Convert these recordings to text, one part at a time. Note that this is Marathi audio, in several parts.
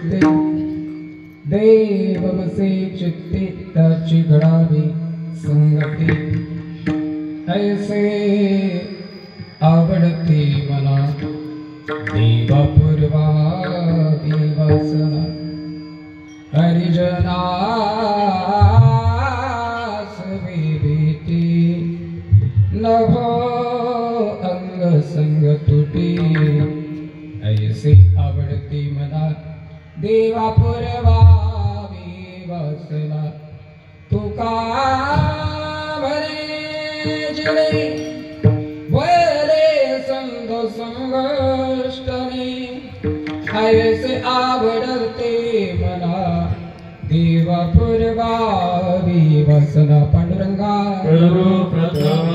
चित्ते देव बसे चित्ते त्याची घडावी संगती ऐसे आवडते मला देवा पूर्वावी वासना हरिजनास विभीती नभो अंग संग तुटी ऐसे आवडते मला देवा पूर्वावी वासना तुका भरे जडे वरे संग संगष्टने ऐसे आवडते मला देवा पूर्वावी वासना पांडुरंगा करू प्रथम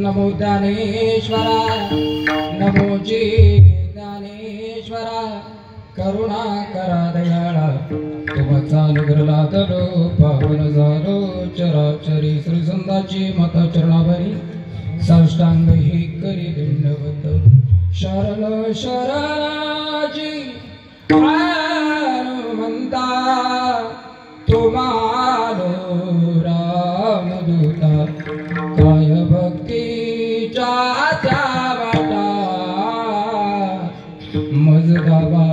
नमो दानेश्वरा नमो जी दानेश्वरा करुणा करा दयाळा तुमचा अनुग्रह लादलो पावन झालो चराचरी श्रीसंताची मत चरणाभरी साष्टांग ही करी दंडवत शरण शरणाजी म्हणता तुम्हारो रामदूता काय भक्तीच्या त्या वाटा मज गावा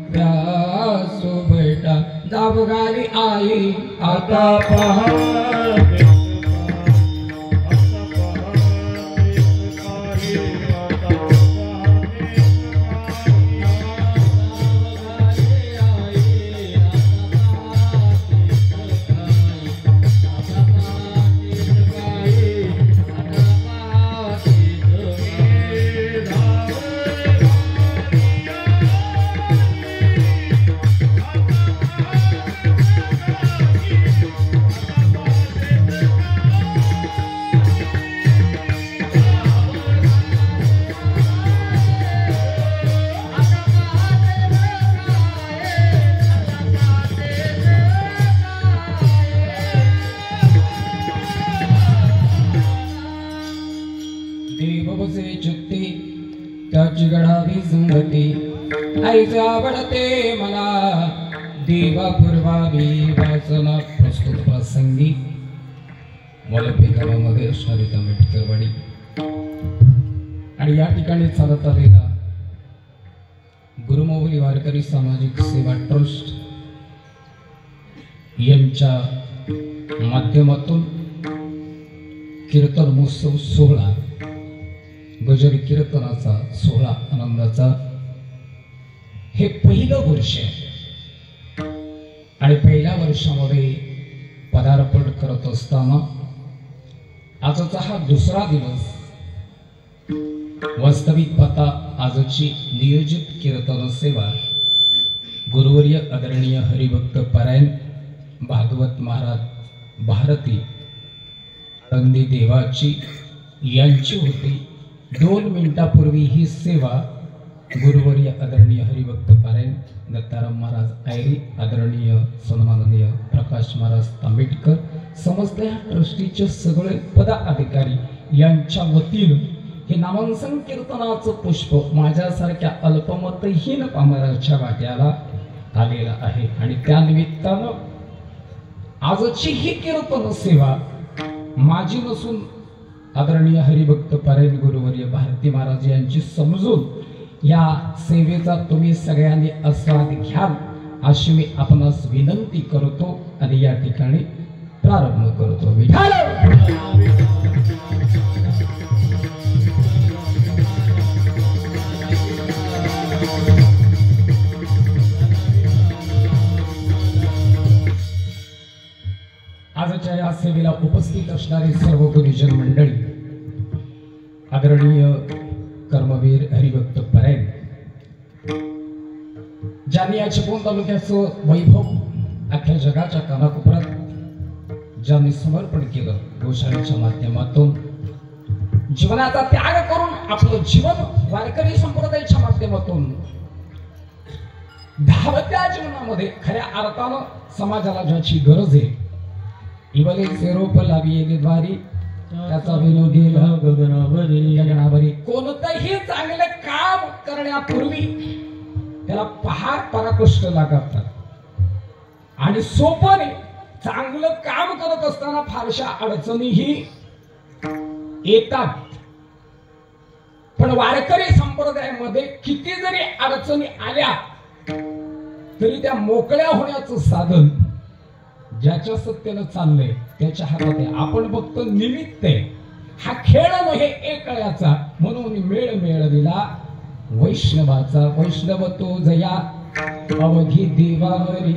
व्यासो बैठा दाबगारी आई आता पहा त्याची घडावी संगती ऐसे आवडते मला देवा पूर्वावी वासना प्रस्तुत प्रसंगी मोलपी गावामध्ये असणारी आंबेडकरवाडी आणि या ठिकाणी चालत आलेला गुरुमाऊली वारकरी सामाजिक सेवा ट्रस्ट यांच्या माध्यमातून कीर्तन महोत्सव सोहळा, गजरी कीर्तनाचा सोहळा आनंदाचा हे पहिलं वर्ष आहे आणि पहिल्या वर्षामध्ये पदार्पण करत असताना आजचा हा दुसरा दिवस. वास्तविक पाहता आजची नियोजित कीर्तन सेवा गुरुवर्य आदरणीय हरिभक्त पारायण भागवत महाराज भारती आनंदी देवाची यांची होती. 2 मिनिटापूर्वी ही सेवा गुरुवर्य आदरणीय हरिभक्त पारायण दत्ताराम महाराज आयरी, आदरणीय सन्माननीय प्रकाश महाराज आंबेडकर, समस्त या ट्रस्टीचे सगळे पदाधिकारी यांच्या वतीनं हे नामांसन कीर्तनाचं पुष्प माझ्यासारख्या अल्पमतहीन पामराच्या वाट्याला आलेला आहे आणि त्या निमित्तानं आजची ही कीर्तन सेवा माझी नसून आदरणीय हरिभक्त पारायण गुरुवर्य भारती महाराज यांची समजून या सेवेचा तुम्ही सगळ्यांनी आस्वाद घ्याल अशी मी आपणास विनंती करतो आणि या ठिकाणी प्रारंभ करतो. आजच्या या सेवेला उपस्थित असणारी सर्व गुरुजन मंडळी, आदरणीय कर्मवीर हरिभक्त पारायण ज्यांनी या चिपळूण तालुक्याचं वैभव अख्ख्या जगाच्या कानाकोपऱ्यात ज्यांनी समर्पण केलं, गोशाळेच्या माध्यमातून जीवनाचा त्याग करून आपलं जीवन वारकरी संप्रदायाच्या माध्यमातून धावत्या जीवनामध्ये खऱ्या अर्थानं समाजाला ज्याची गरज आहे, इवले रोप लाविले द्वारी त्याचा विनोदी गगनावरी. कोणतंही चांगलं काम करण्यापूर्वी त्याला पहार पराकष्ट लागतात आणि सोपने चांगलं काम करत असताना फारशा अडचणीही येतात. पण वारकरी संप्रदायामध्ये किती जरी अडचणी आल्या तरी त्या मोकळ्या होण्याचं साधन ज्याच्या सत्तेनं चाललंय त्याच्या हातात आहे. आपण फक्त निमित्त आहे. हा खेळ नव्हे एकळ्याचा, म्हणून मेळ मेळविला वैष्णवाचा. वैष्णव तो जया अवघी देवावरी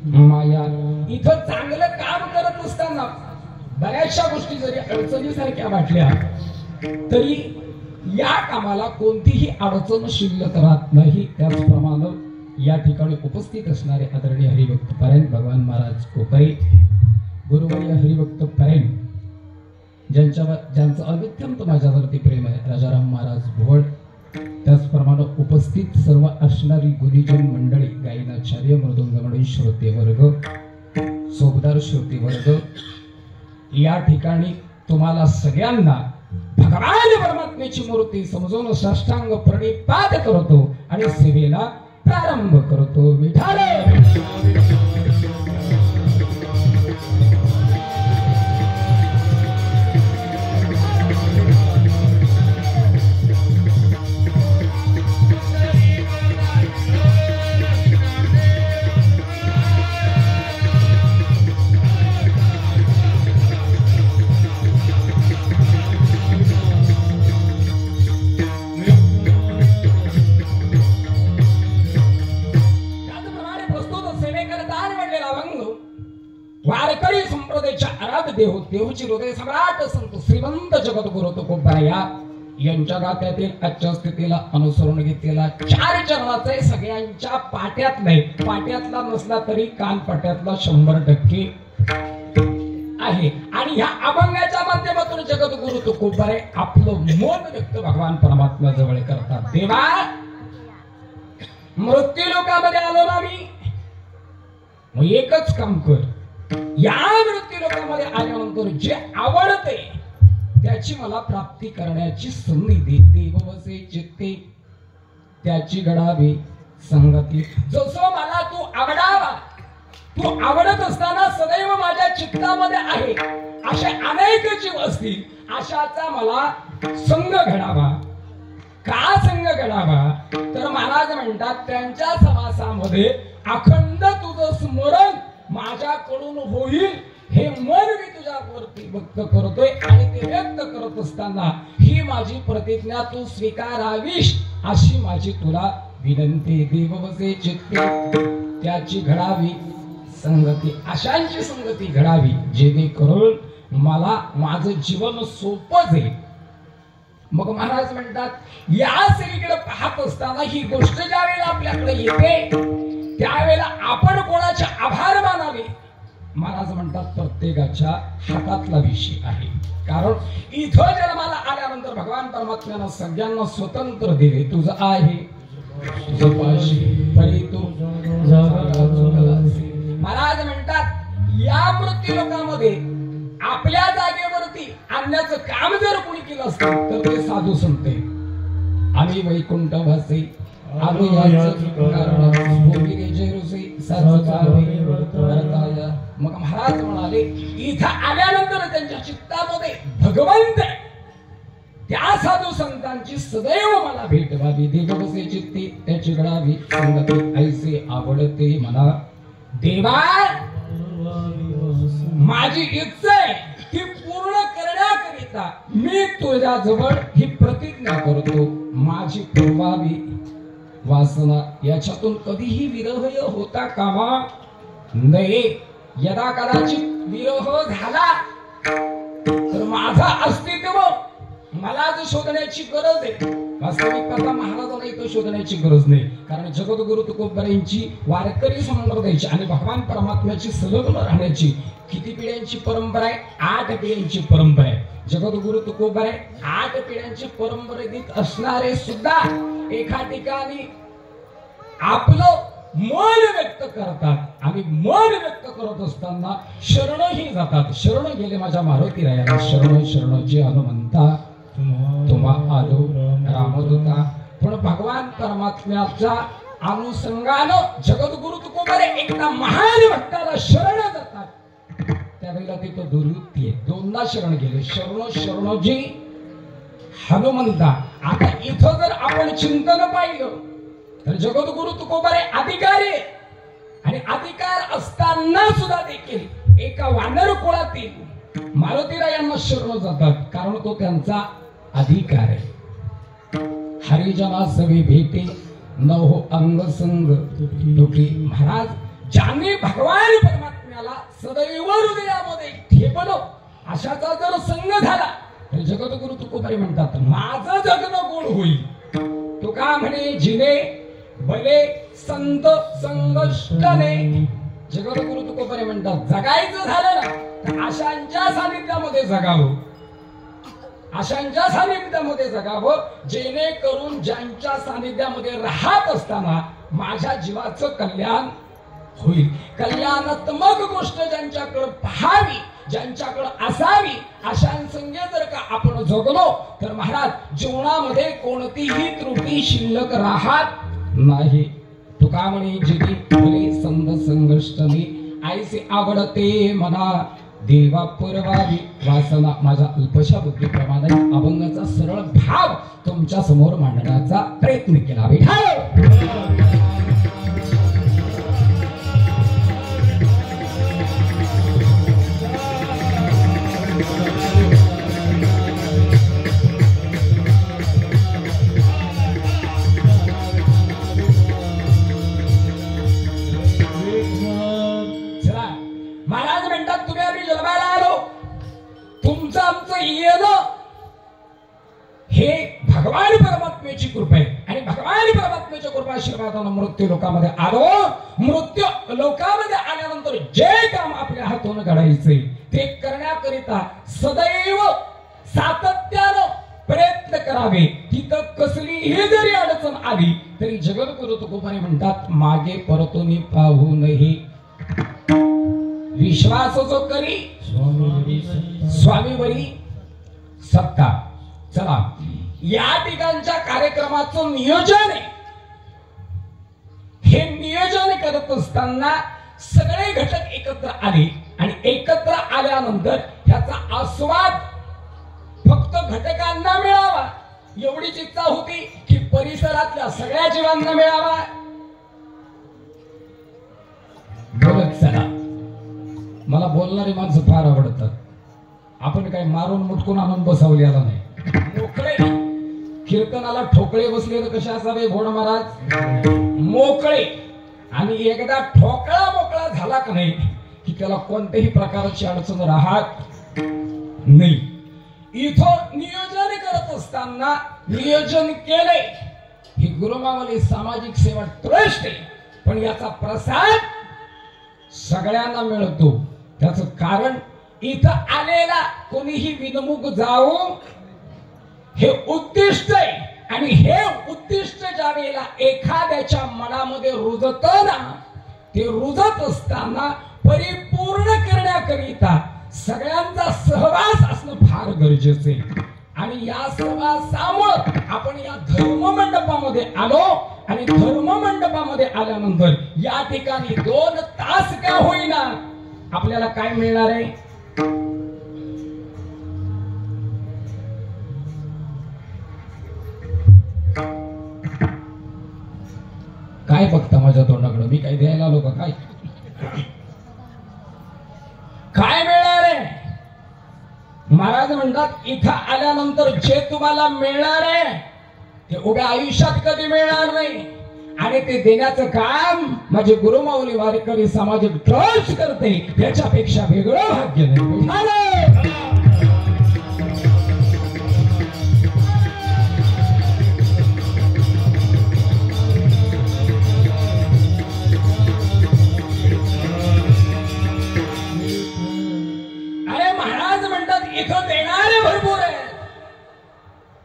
माया. इथं चांगलं काम करत असताना बऱ्याचशा गोष्टी जरी अडचणीसारख्या वाटल्या तरी या कामाला कोणतीही अडचण शिल्लक राहत नाही. त्याचप्रमाणे या ठिकाणी उपस्थित असणारे आदरणीय हरिभक्त पारायण भगवान महाराज कोकरे, गुरुवर्य हरिभक्त पारायण ज्यांचं अत्यंत माझ्यावरती प्रेम आहे, राजाराम महाराज भोवळ, त्याचप्रमाणे उपस्थित सर्व असणारी गुरुजन मंडळी, गायनाचार्य, मृदुंग मंडळी, श्रोते वर्ग, सोबदार श्रोते वर्ग, या ठिकाणी तुम्हाला सगळ्यांना भगवान परमात्म्याची मूर्ती समजून साष्टांग प्रणिपात करतो आणि सेवेला प्रारंभ करतो. विठाल वारकरी संप्रदायाच्या आराध्य देव, देवची हृदय सम्राट संत श्रीमंत जगद्गुरु तुकोबाया यांच्या गात्यातील आजच्या स्थितीला अनुसरून घेतलेला 4 चरणाचे सगळ्यांच्या पाट्यात नाही, पाट्यातला नसला तरी कान पाट्यातला 100% आहे. आणि ह्या अभंगाच्या माध्यमातून जगद्गुरु तुकोबारे आपलं मन व्यक्त भगवान परमात्मा जवळ करतात. देवा, मृत्यू लोकांमध्ये आलो ना मी, मग एकच काम कर, या मृत्यू लोकांमध्ये आल्यानंतर जे आवडते त्याची मला प्राप्ती करण्याची संधी दे. देव वसे चित्ते त्याची घडावी संगती. जसं मला तू आवडावा तू आवडत असताना सदैव माझ्या चित्तामध्ये आहे असे अनेक जीव असतील, अशाचा मला संग घडावा. का संग घडावा? तर महाराज म्हणतात त्यांच्या समासामध्ये अखंड तुझं स्मरण माझ्याकडून होईल हे मन मी तुझ्यावरती व्यक्त करतोय, आणि ते व्यक्त करत असताना ही माझी प्रतिज्ञा तू स्वीकारावीस अशी माझी तुला विनंती. देव बसे चित्ते त्याची घडावी संगती, अशांची संगती घडावी जेणेकरून मला माझं जीवन सोपं जाईल. मग महाराज म्हणतात या सगळीकडे पाहत असताना ही गोष्ट ज्या वेळेला आपल्याकडे येते त्यावेळेला आपण कोणाचे आभार मानावे. महाराज म्हणतात प्रत्येकाच्या हातातला विषय आहे. कारण इथं जन्माला आल्यानंतर भगवान परमात्म्यानं सगळ्यांना स्वतंत्र दिले. तुझं आहे तुझं पाशी परी तू. महाराज म्हणतात या मृत्यू लोकांमध्ये आपल्या जागेवरती आणण्याचं काम जर कोणी केलं असतं तर ते साधू संत. आम्ही वैकुंठ वासी आम्ही मग महाराज म्हणाले इथं आल्यानंतर त्यांच्या चित्तामध्ये भगवंत त्या साधू संतांची सदैव मला भेट व्हावी. देव बसे चित्ती त्याची घडावी संगती ऐसे आवडते मला. देवा माझी इच्छा आहे ती पूर्ण करण्याकरिता मी तुझ्या जवळ ही प्रतिज्ञा करतो. माझी पूर्वावी वासना याच्यातून कधीही विरह होता कामा नये. यदा कदाचित विरह झाला तर माझा अस्तित्व मला जो शोधण्याची गरज आहे. वास्तविकता महाराजांना इथं शोधण्याची गरज नाही, कारण जगद्गुरु तुकोबारायांची वारकरी संप्रदायाची आणि भगवान परमात्म्याची संलग्न राहण्याची किती पिढ्यांची परंपरा आहे? 8 पिढ्यांची परंपरा आहे. जगद्गुरु तुकोबाराय 8 पिढ्यांची परंपरेत असणारे सुद्धा एका ठिकाणी आपलं मन व्यक्त करतात आणि मन व्यक्त करत असताना शरणही जातात. शरण गेले माझ्या मारुती रायाला शरण शरण जे हनुमंता तुम्हा आलो रामदूता. पण भगवान परमात्म्याच्या अनुसंगानं जगद्गुरु तुकोबारे एकदा महान भक्ताला शरण जातात. त्यावेळेला तिथं दुर्वृत्ती आहे. 2दा शरण गेले. शरण शरणजी हनुमंता. आता इथं जर आपण चिंतन पाहिलं तर जगद्गुरु तुकोबारे अधिकारी आणि अधिकार असताना सुद्धा देखील एका वानर कुळातील मारुतीरायांना शरण जातात, कारण तो त्यांचा अधिकार आहे. हरिजना सवी भेटे न हो अंग संग तुटी. महाराज ज्यांनी भगवान परमात्म्याला सदैव हृदयामध्ये ठेवलं अशाचा जर संग झाला तर जगद्गुरु तुकोबारे म्हणतात माझं जगणं गोड होईल. तुका म्हणे जिने भले संत संगष्टने. जगद्गुरु तुकोबारे म्हणतात जगायचं झालं ना तर आशांच्या सानिध्यामध्ये जगावं. आशांच्या सानिध्यामध्ये जगावं जेणेकरून ज्यांच्या सानिध्यामध्ये राहत असताना माझ्या जीवाचं कल्याण होईल. कल्याणात्मक गोष्ट ज्यांच्याकडे पाहावी ज्यांच्याकडे असावी अशांसंगे जर का आपण जगलो तर महाराज जीवनामध्ये कोणतीही त्रुटी शिल्लक राहत नाही. तुका म्हणे जिथे भले संत संघर्षणी ऐसे आवडते मला देवा पुरवावी वासना. माझ्या अल्पशा बुद्धीप्रमाणे अभंगाचा सरळ भाव तुमच्या समोर मांडण्याचा प्रयत्न केला. महाराज म्हणतात तुम्ही आम्ही जन्माला आलो तुमचं आमचं येणं हे भगवान परमात्म्याची कृपा आहे. आणि भगवान परमात्म्याच्या कृपाशीर्वादानं मृत्यू लोकामध्ये आलो. मृत्यू लोकामध्ये आल्यानंतर जे काम आपल्या हातून घडायचे ते करण्याकरिता सदैव सातत्यानं प्रयत्न करावे. तिथं कसलीही जरी अडचण आली तरी जगद्गुरु तुकोबारे म्हणतात मागे परतून पाहू नये. विश्वास जो करी स्वामीवरी सत्ता. चला या ठिकाणच्या कार्यक्रमाचं नियोजन आहे. हे नियोजन करत असताना सगळे घटक एकत्र आले आणि एकत्र आल्यानंतर ह्याचा आस्वाद फक्त घटकांना मिळावा एवढीच इच्छा होती की परिसरातल्या सगळ्या जीवांना मिळावा. बोलत चला. मला बोलणारी माणसं फार आवडतात. आपण काय मारून मुटकून आणून बसवलेला नाही. मोकळे कीर्तनाला ठोकळे बसले तर कसे असावे घोड महाराज? मोकळे. आणि एकदा ठोकळा मोकळा झाला का नाही की त्याला कोणत्याही प्रकारची अडचण राहत नाही. इथं नियोजन करत असताना नियोजन केले ही गुरुमावली सामाजिक सेवा ट्रस्ट आहे, पण याचा प्रसाद सगळ्यांना मिळतो. त्याचं कारण इथं आलेला कोणीही विनमुख जाऊ हे उद्दिष्ट आहे. आणि हे उद्दिष्ट ज्या वेळेला एखाद्याच्या मनामध्ये रुजत ना, ते रुजत असताना परिपूर्ण करण्याकरिता सगळ्यांचा सहवास असणं फार गरजेचं आहे. आणि या सहवासामुळे आपण या धर्म मंडपामध्ये आलो आणि धर्म मंडपामध्ये आल्यानंतर या ठिकाणी 2 तास का होईना आपल्याला काय मिळणार आहे? काय बघता माझ्या तोंडाकडे? मी काय द्यायला आलो का? काय मिळणार आहे? महाराज म्हणतात इथं आल्यानंतर जे तुम्हाला मिळणार आहे ते उभ्या आयुष्यात कधी मिळणार नाही. आणि ते देण्याचं काम माझे गुरुमाऊली वारकरी सामाजिक ट्रस्ट करते. याच्यापेक्षा वेगळं भाग्य नाही. इथं देणारे भरपूर आहे,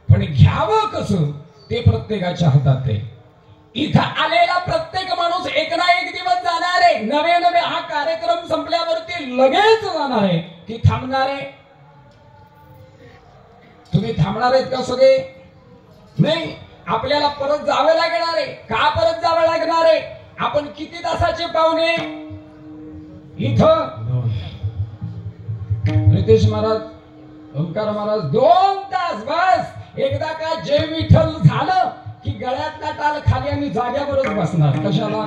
पण घ्यावं कसं ते प्रत्येकाच्या हातात आहे. इथं आलेला प्रत्येक माणूस एक ना एक दिवस जाणार आहे. नवे नवे हा कार्यक्रम संपल्यावरती लगेच जाणार आहे की थांबणार आहे? तुम्ही थांबणार आहेत का सगळे? नाही. आपल्याला परत जावं लागणार आहे. का परत जावं लागणार आहे? आपण किती तासाचे पाहुणे इथं? नितेश महाराज, ओंकार महाराज 2 तास बस. एकदा का जय विठ्ठल झालं की गळ्यातला टाल खाली आणि जाग्यावरच बसणार. कशाला?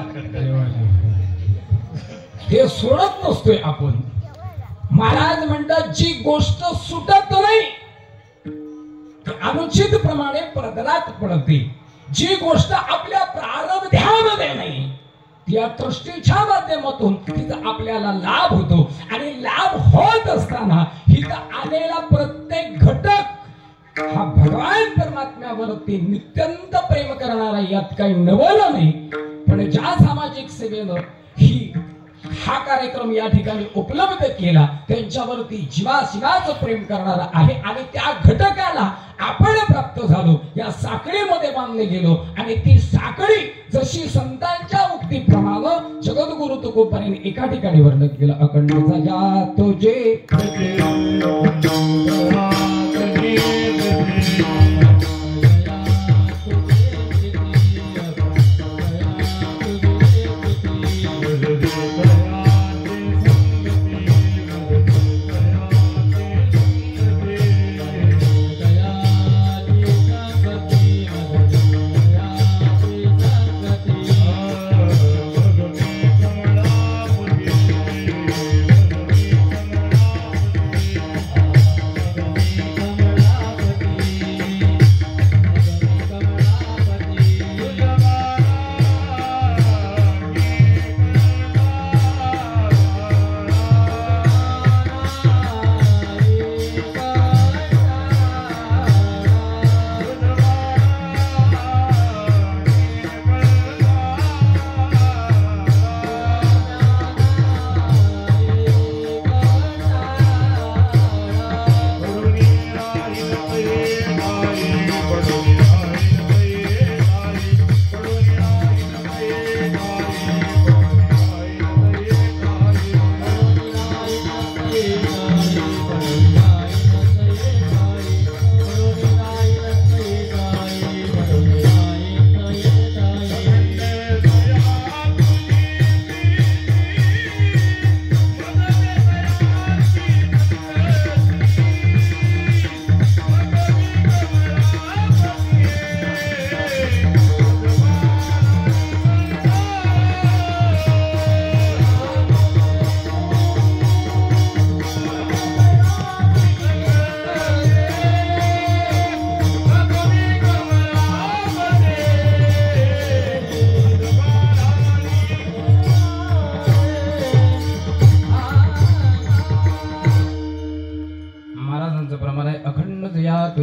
हे सोडत नसतोय आपण. महाराज म्हणतात जी गोष्ट सुटत नाही अनुचित प्रमाणे प्रदरात पडते. जी गोष्ट आपल्या प्रारब्धामध्ये नाही या ट्रस्टीच्या माध्यमातून तिथं आपल्याला लाभ होतो. आणि लाभ होत असताना इथं आलेला प्रत्येक घटक हा भगवान परमात्म्यावरती नित्यंत प्रेम करणारा, यात काही नवल नाही. पण ज्या सामाजिक सेवेनं हा कार्यक्रम या ठिकाणी उपलब्ध केला त्यांच्यावरती जीवाशिवाचं प्रेम करणारा आहे. आणि त्या घटकाला आपण प्राप्त झालो, या साखळीमध्ये बांधले गेलो. आणि ती साखळी जशी संतांच्या उक्तीप्रमाणे जगद्गुरु तुकोबांनी एका ठिकाणी वर्णन केलं. अखंड जा तुझे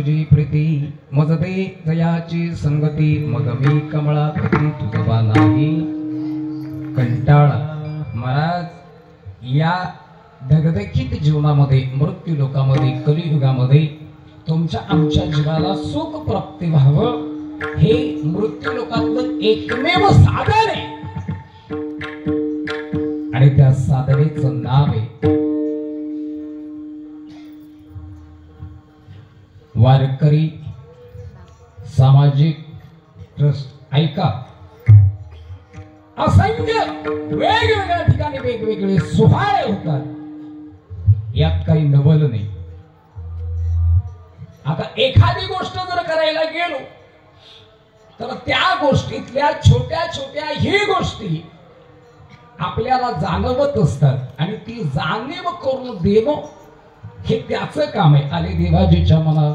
तुझी प्रीती मजदे जयाची संगती मग मी कमळापती तुझा नाही कंटाळा. महाराज या धगधकीत जीवनामध्ये मृत्यू लोकामध्ये कलियुगामध्ये तुमच्या आमच्या जीवाला सुख प्राप्ती व्हावं हे मृत्यू लोकातलं एकमेव साधन आहे आणि त्या साधनेचं नाव आहे वारकरी सामाजिक ट्रस्ट. ऐका, असंख्य वेगवेगळ्या ठिकाणी वेगवेगळे सोहळे होतात, यात काही नवल नाही. आता एखादी गोष्ट जर करायला गेलो तर त्या गोष्टीतल्या छोट्या छोट्या ही गोष्टी आपल्याला जाणवत असतात आणि ती जाणीव करून देणं हे त्याचं काम आहे. आले देवाजीच्या मना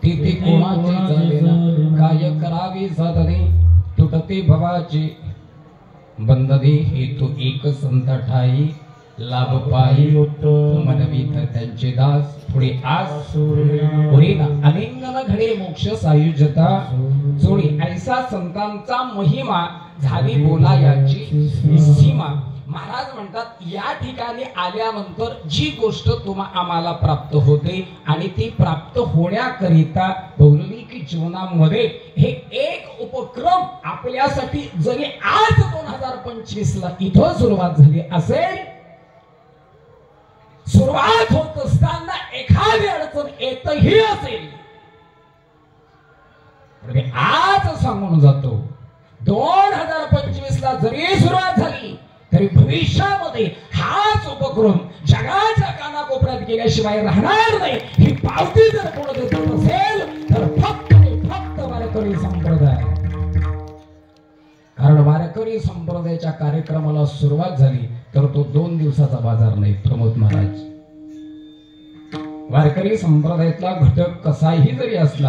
तेथे कोणाचे झाले ना, काय करावे साधने तुटते भवाचे बंधने हेतू एक संत ठाई लाभ पायी मनवी तर त्यांचे दास पुढे आज अलिंगन घडे मोक्ष सायुज्यता जोडी ऐसा संतांचा महिमा झाली बोला याची सीमा. महाराज म्हणतात या ठिकाणी आल्यानंतर जी गोष्ट आम्हाला प्राप्त होते आणि ती प्राप्त होण्याकरिता भौगोलिक जीवनामध्ये हे एक उपक्रम आपल्यासाठी जरी आज 2025 ला इथं सुरुवात झाली असेल, सुरुवात होत असताना एखादी अडचण येतही असेल, आज सांगून जातो 2025 ला जरी सुरुवात झाली तरी भविष्यामध्ये हाच उपक्रम जगाच्या कानाकोपऱ्यात गेल्याशिवाय राहणार नाही. ही पावती जर कोण देत असेल तर फक्त वारकरी संप्रदाय. कारण वारकरी संप्रदायाच्या कार्यक्रमाला सुरुवात झाली तर तो 2 दिवसाचा बाजार नाही. प्रमोद महाराज, वारकरी संप्रदायातला घटक कसाही जरी असला,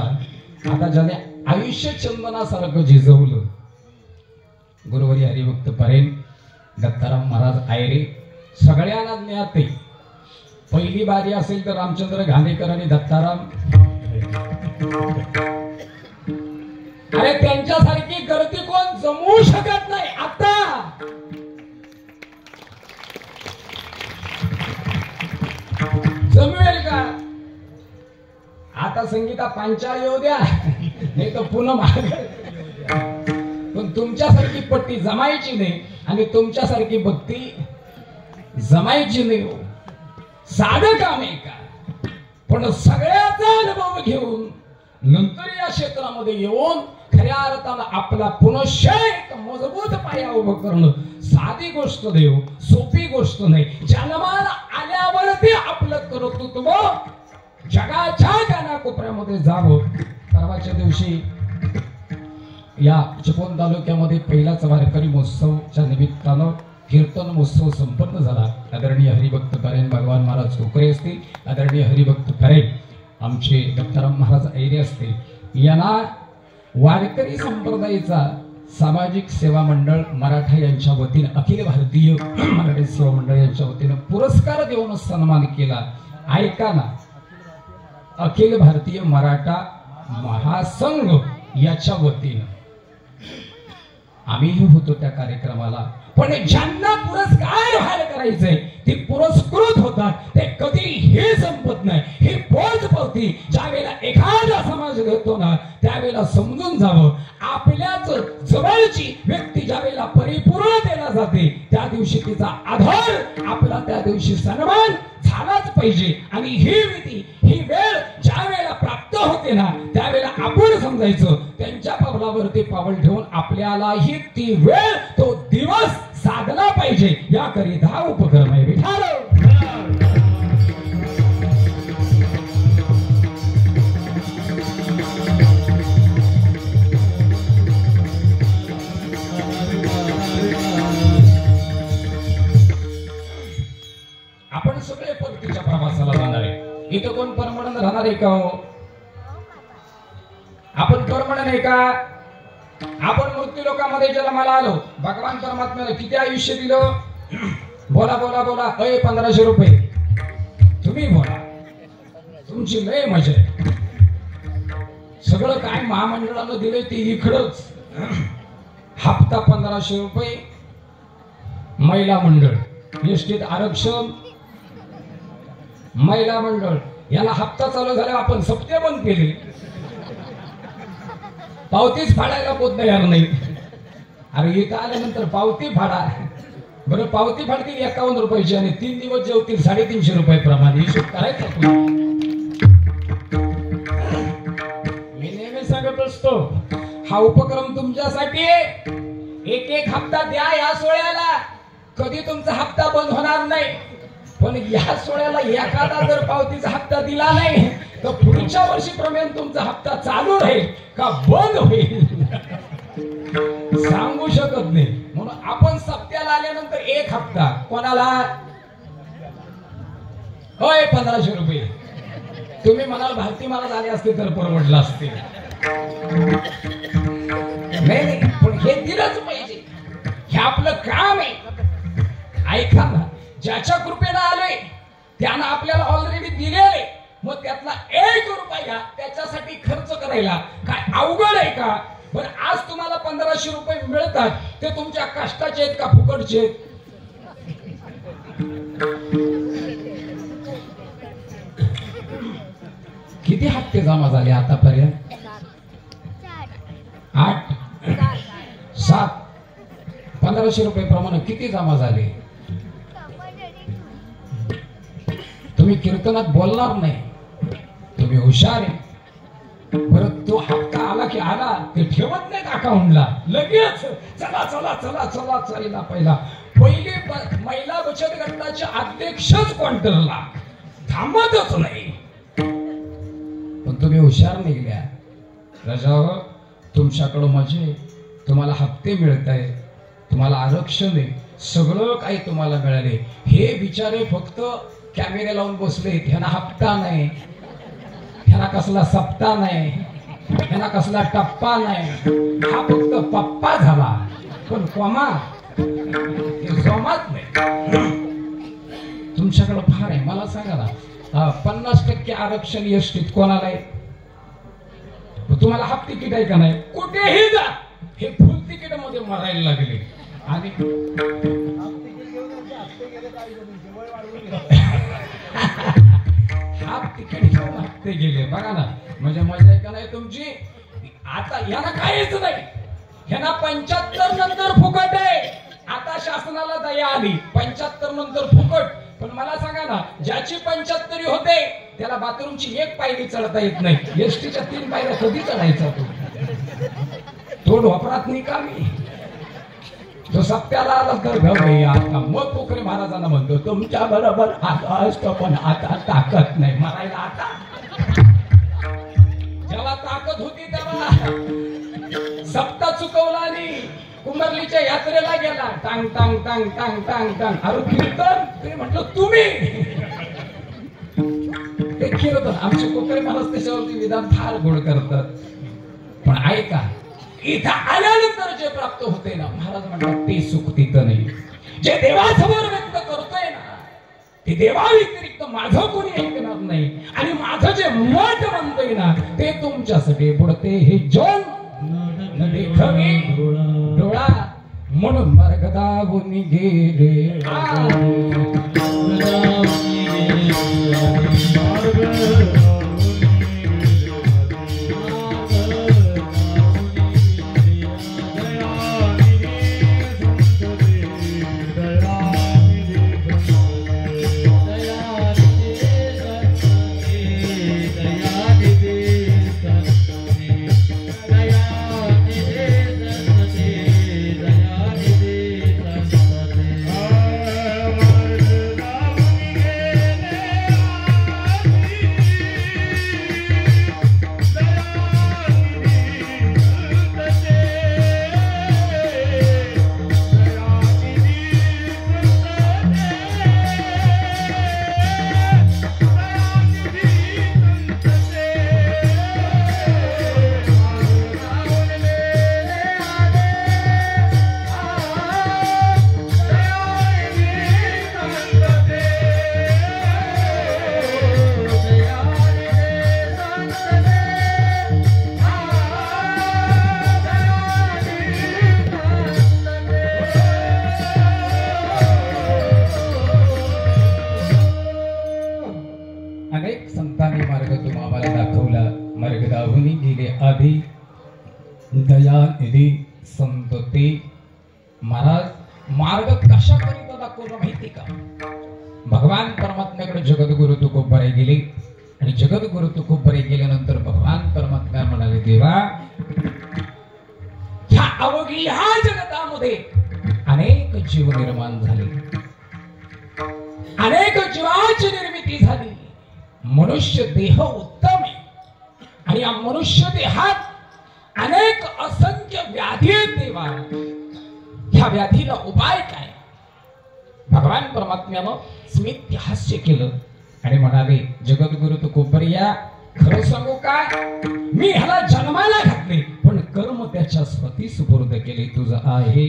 आता ज्याने आयुष्य चंदनासारखं झिजवलं, गुरुवारी हरिभक्त परेल, दत्ताराम महाराज आयरे, सगळ्यांना ज्ञात आहे. पहिली बारी असेल तर रामचंद्र घाणेकर आणि दत्ताराम, अरे त्यांच्यासारखी गर्दी कोण जमवू शकत नाही. आता जमवेल का? आता संगीता पांचाळ येऊ द्या, नाही तर पुन्हा माग. पण तुमच्यासारखी पट्टी जमायची नाही आणि तुमच्यासारखी भक्ती जमायची नाही. हो, साधं काम आहे का? पण सगळ्याचा अनुभव घेऊन नंतर या क्षेत्रामध्ये येऊन खऱ्या अर्थानं आपला पुनश्च एक मजबूत पाया उभं करणं साधी गोष्ट देव, सोपी गोष्ट नाही. जन्माला आल्यावरती आपलं कर्तृत्व जगाच्या कानाकोपऱ्यामध्ये जावं. परवाच्या दिवशी या चिपळूण तालुक्यामध्ये पहिलाच वारकरी महोत्सवच्या निमित्तानं कीर्तन महोत्सव संपन्न झाला. आदरणीय हरिभक्त परेन भगवान महाराज कोकरे असतील, आदरणीय हरिभक्त परेन आमचे दत्ताराम महाराज ऐरे असतील, यांना वारकरी संप्रदायाचा सामाजिक सेवा मंडळ मराठा यांच्या वतीने, अखिल भारतीय मराठी सेवा मंडळ यांच्या वतीने पुरस्कार देऊन सन्मान केला. ऐका ना, अखिल भारतीय मराठा महासंघ याच्या वतीने आम्हीही होतो त्या कार्यक्रमाला. पण ज्यांना पुरस्कार व्हायला करायचंय ते पुरस्कृत होतात, ते कधीही संपत नाही. ही पोचपावती ज्यावेळेला एखादा समाज घेतो ना त्यावेळेला समजून जावं, आपल्याच जवळची व्यक्ती ज्यावेळेला परिपूर्णतेला जाते त्या दिवशी तिचा आधार, आपला त्या दिवशी सन्मान झालाच पाहिजे. आणि ही विधी, ही वेळ ज्या वेळेला प्राप्त होते ना त्यावेळेला आपण समजायचं त्यांच्या पावलावरती पावल ठेवून आपल्यालाही ती वेळ, तो दिवस साधला पाहिजे. याकरिता उपक्रम आहे. विठाल आपण सगळे परतीच्या प्रवासाला जाणार आहे. इथं कोण परमनंट राहणार आहे का? हो, आपण परमनंट आहे का? आपण मृत्यू लोकांमध्ये जन्माला आलो, भगवान परमात्म्याने किती आयुष्य दिलं? बोला बोला बोला. 1500 रुपये तुम्ही बोला, तुमची लय मजा आहे. सगळं काय महामंडळानं दिलंय ते इकडंच. हप्ता 1500 रुपये महिला मंडळ, एसटीत आरक्षण महिला मंडळ. याला हप्ता चालू झाला, आपण सप्ते बंद केले, पावतीच फाडायला कोण तयार नाही. अरे इथं आल्यानंतर पावती फाडा. बरं पावती फाडतील 51 रुपयाची आणि 3 दिवस जेवतील 350 रुपये प्रमाणे. हिशोब करायचा. मी नेहमी सांगत असतो हा उपक्रम तुमच्यासाठी आहे. एक एक हप्ता द्या या सोहळ्याला, कधी तुमचा हप्ता बंद होणार नाही. पण या सोहळ्याला एखादा जर पावतीचा हप्ता दिला नाही तर पुढच्या वर्षीप्रमाणे तुमचा हप्ता चालू राहील का बंद होईल सांगू शकत नाही. म्हणून आपण सप्त्याला आल्यानंतर एक हप्ता कोणाला होय 1500 रुपये. तुम्ही म्हणाल भारती मला झाले असते तर परवडलं असते. नाही पण हे दिलंच पाहिजे, हे आपलं काम आहे. ऐका ना, ज्याच्या कृपेनं आले त्यानं आपल्याला ऑलरेडी दिलेले, मग त्यातला 1 रुपया घ्या त्याच्यासाठी खर्च करायला काय अवघड आहे का? पण आज तुम्हाला 1500 रुपये मिळतात ते तुमच्या कष्टाचे आहेत का फुकटचे आहेत? किती हप्ते जमा झाले आतापर्यंत? 8 7 1500 रुपये प्रमाणे किती जमा झाले? तुम्ही कीर्तनात बोलणार नाही, तुम्ही हुशार आहे. बरं तो हप्ता आला की आला ते ठेवत नाहीत अकाउंटला, लगेच चला चला चला चला चालला. पहिली महिला बचत गटाचे अध्यक्षच क्वार्टरला थांबतच नाही. पण तुम्ही हुशार निघल्या राजा, तुमच्याकडं मजे, तुम्हाला हप्ते मिळत आहे, तुम्हाला आरक्षण आहे, सगळं काही तुम्हाला मिळाले. हे बिचारे फक्त कॅमेरे लावून बसले, ह्यांना हप्ता नाही, ह्यांना कसला सप्ता नाही, ह्यांना कसला टप्पा नाही. हा फक्त पप्पा झाला पण कोमा जमात नाही. तुमच्याकडे फार आहे. मला सांगा ना, 50% आरक्षण एसटीत कोणाला आहे? तुम्हाला हाफ तिकीट आहे का नाही? कुठेही जा, हे फुल तिकीट मध्ये मरायला लागले. आणि हाफ तिकीट घेऊन हप्ते गेले. बघा ना, म्हणजे मजा आहे का नाही तुमची? आता यांना काहीच नाही, ह्यांना 75 नंतर फुकट आहे. आता शासनाला दया आली, 75 नंतर फुकट. पण मला सांगा ना, ज्याची 75 होते त्याला बाथरूमची 1 पायरी चढता येत नाही, एसटीच्या 3 पायऱ्या कधी चढायचा तो ढोपरात निकामी. तो सप्त्याला आला तर आता मग कोकरे महाराजांना म्हणतो, तुमच्या बरोबर आता असतो पण आता ताकद नाही मारायला. आता जेव्हा ताकद होती तेव्हा सप्ता चुकवला आणि कुंभरलीच्या यात्रेला गेला, टांग टांग टांग टांग टांग टांग. अरे कीर्तन ते म्हटलं तुम्ही ते कीर्तन. आमचे कोकरे महाराज त्याच्यावरती विधान फार गोड करतात. पण ऐका, इथं आल्यानंतर जे प्राप्त होते ना, महाराज म्हणतात ते सुख तिथं नाही. जे देवासमोर व्यक्त करतोय ना, ते देवाव्यतिरिक्त माझं कोणी ऐकणार नाही. आणि माझं जे मठ म्हणतोय ना, ते तुमच्यासाठी बुडते हे जग न देखवे डोळा. म्हणून मार्ग दाबून गेले केले आधी दयानिधी संत ते महाराज मार्ग कशा करीता दाखवला माहिती का? भगवान परमात्म्याकडे जगद्गुरु तुकोबारे गेले आणि जगद्गुरु तुकोबारे गेल्यानंतर भगवान परमात्मा म्हणाले, देवा ह्या अवघी ह्या जगतामध्ये अनेक जीव निर्माण झाले, अनेक जीवांची निर्मिती झाली. मनुष्य देह उत्तम आहे आणि या मनुष्य देहात अनेक असंख्य व्याधी आहेत देवा. ह्या व्याधीला उपाय काय? भगवान परमात्म्यानं स्मित हास्य केलं आणि म्हणाले, जगद्गुरु तुकोबरिया खरं सांगू काय, मी ह्याला जन्माला घातले पण कर्म त्याच्या स्वती सुपूर्द केले. तुझं आहे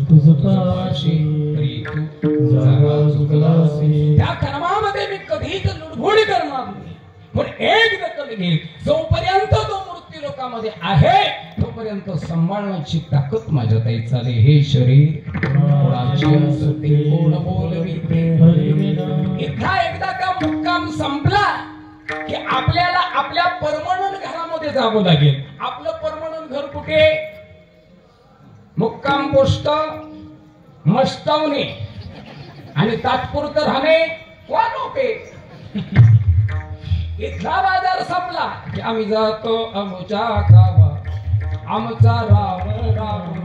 तुझं पाशी तरी तू जागा चुकलासी. त्या कर्मामध्ये मी कधीच लुडबुड करणार नाही, पण एक दखल घेईल. जोपर्यंत तो मृत्यू लोकामध्ये आहे तोपर्यंत सांभाळण्याची ताकद माझ्यात आहे. चाले हे शरीर कोणाची असते कोण बोलविते. इथला एकदा का मुक्काम संपला की आपल्याला आपल्या परमनंट घरामध्ये जावं लागेल. आपलं परमनंट घर कुठे? मुक्काम पोस्ट मस्तवणे आणि तात्पुरतं राहणे वानोपे. इथला बाजार संपला की आम्ही जातो आमच्या गावा, आमचा राम राम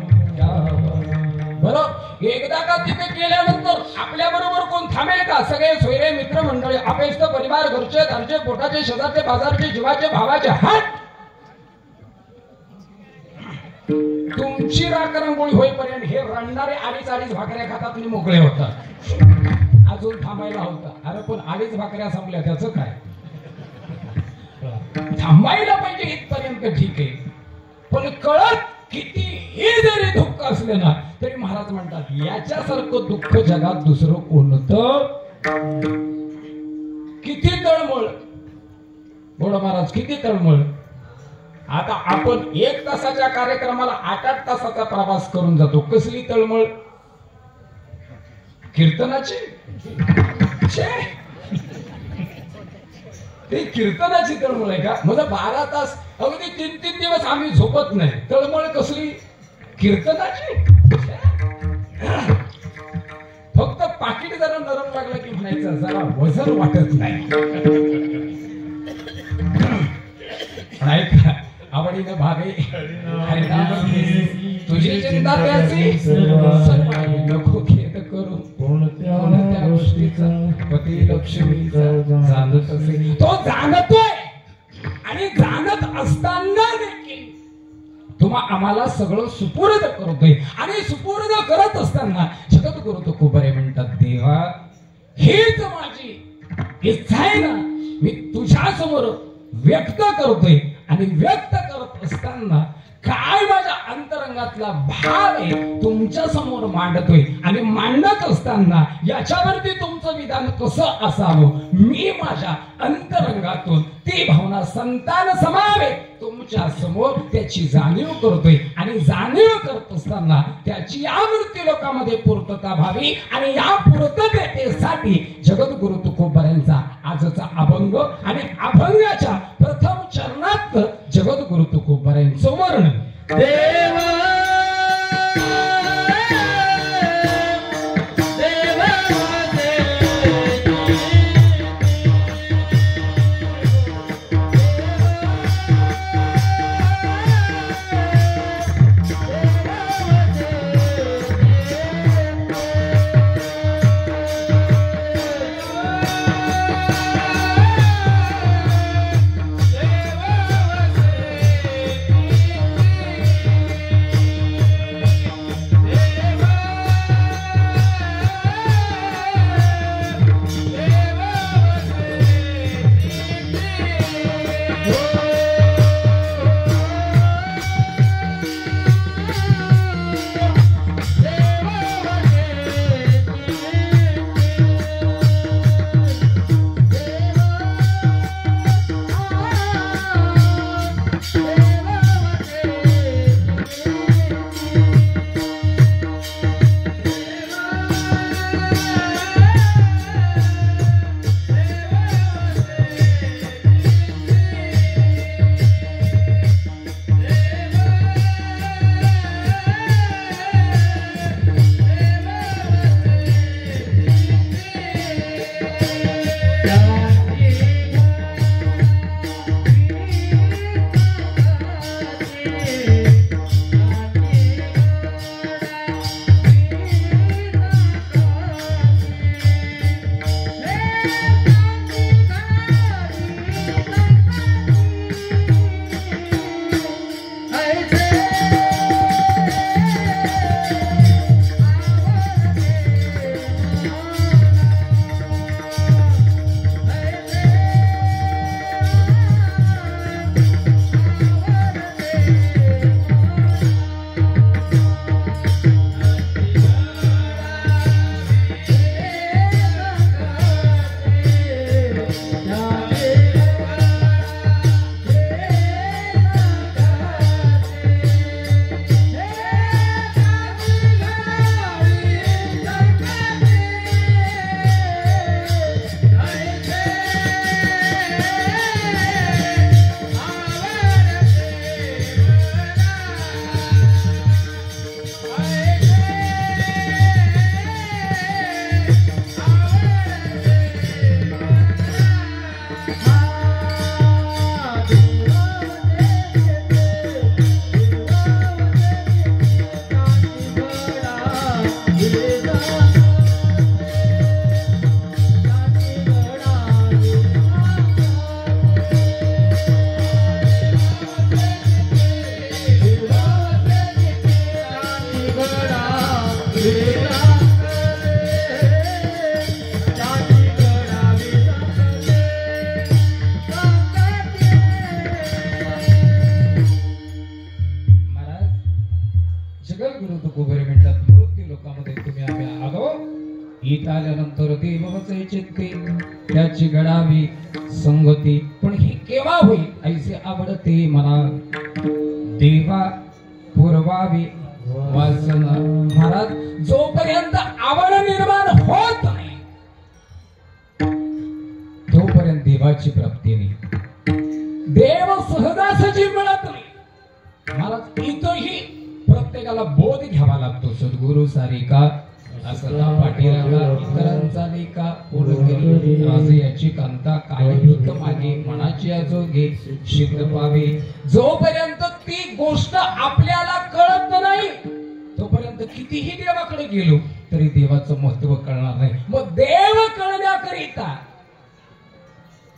बरोबर. एकदा का तिथे गेल्यानंतर आपल्या बरोबर कोण थांबेल का? सगळे सोयरे मित्र मंडळी, अपेष्ट परिवार, घरचे घरचे पोटाचे शेजारचे बाजारचे जीवाचे भावाचे हात. तुमची राखरंगोळी होईपर्यंत हे रडणारे अडीच भाकऱ्या खातात आणि मोकळे होतात. अजून थांबायला होता. अरे पण 2 भाकऱ्या संपल्या त्याचं काय? थांबायला पाहिजे इथपर्यंत ठीक आहे, पण कळत कितीही जरी दुःख असलं ना तरी महाराज म्हणतात याच्यासारखं दुःख जगात दुसरं कोणतं? किती तळमळ बोल महाराज, किती तळमळ. आता आपण 1 तासाच्या कार्यक्रमाला 8-8 तासाचा प्रवास करून जातो. कसली तळमळ? कीर्तनाची. ते कीर्तनाची तळमळ आहे का? म्हणजे 12 तास अगदी 3-3 दिवस आम्ही झोपत नाही. तळमळ कसली? कीर्तनाची. फक्त पाकिट जरा नरम लागला की म्हणायचं जरा वजन वाटत नाही. ऐका आवडीने भावे तुझी चिंता त्याची सर्व नको खेद करू. कोणत्या गोष्टीचा पती लक्ष्मीचा जाणत असे तो जाणतोय आणि जाणत असताना देखील तुम्हा आम्हाला सगळं सुपूर्द करतोय. आणि सुपूर्द करत असताना जगद्गुरु तुकोबारे म्हणतात, देवा हीच माझी इच्छा आहे ना मी तुझ्या समोर व्यक्त करतोय. आणि व्यक्त करत असताना काय माझ्या अंतरंगातला भाव आहे तुमच्या समोर मांडतोय. आणि मांडत असताना याच्यावरती तुमचं विधान कसं असावं मी माझ्या अंतरंगातून ती भावना संतान समावे तुमच्या समोर त्याची जाणीव करतोय. आणि जाणीव करत असताना त्याची या मृत्यू लोकांमध्ये पूर्तता व्हावी. आणि या पूर्ततेसाठी जगद्गुरु तुकोबारांचा आजचा अभंग आणि अभंगाच्या प्रथम चरणात जगद्गुरु तुकोबारांचं वर्णन. देवा इथं आल्यानंतर देवचे चित्ते त्याची घडावी संगती, पण ही केव्हा होईल ऐसे आवडते मला देवा पुरवावी वासना. महाराज जोपर्यंत आवड निर्माण होत नाही तोपर्यंत देवाची प्राप्ती नाही, देव सहजासहजी मिळत नाही. महाराज इथंही प्रत्येकाला बोध घ्यावा लागतो. सद्गुरु सारिका असला पाठीरागा इतरांचा लेखा ओळखेल राजे याची कांता काही भीक मागे मनाची अजोगे शीघ्र पावे. जोपर्यंत ती गोष्ट आपल्याला कळत नाही तोपर्यंत कितीही देवाकडे गेलो तरी देवाचं महत्व कळणार नाही. मग देव कळण्याकरिता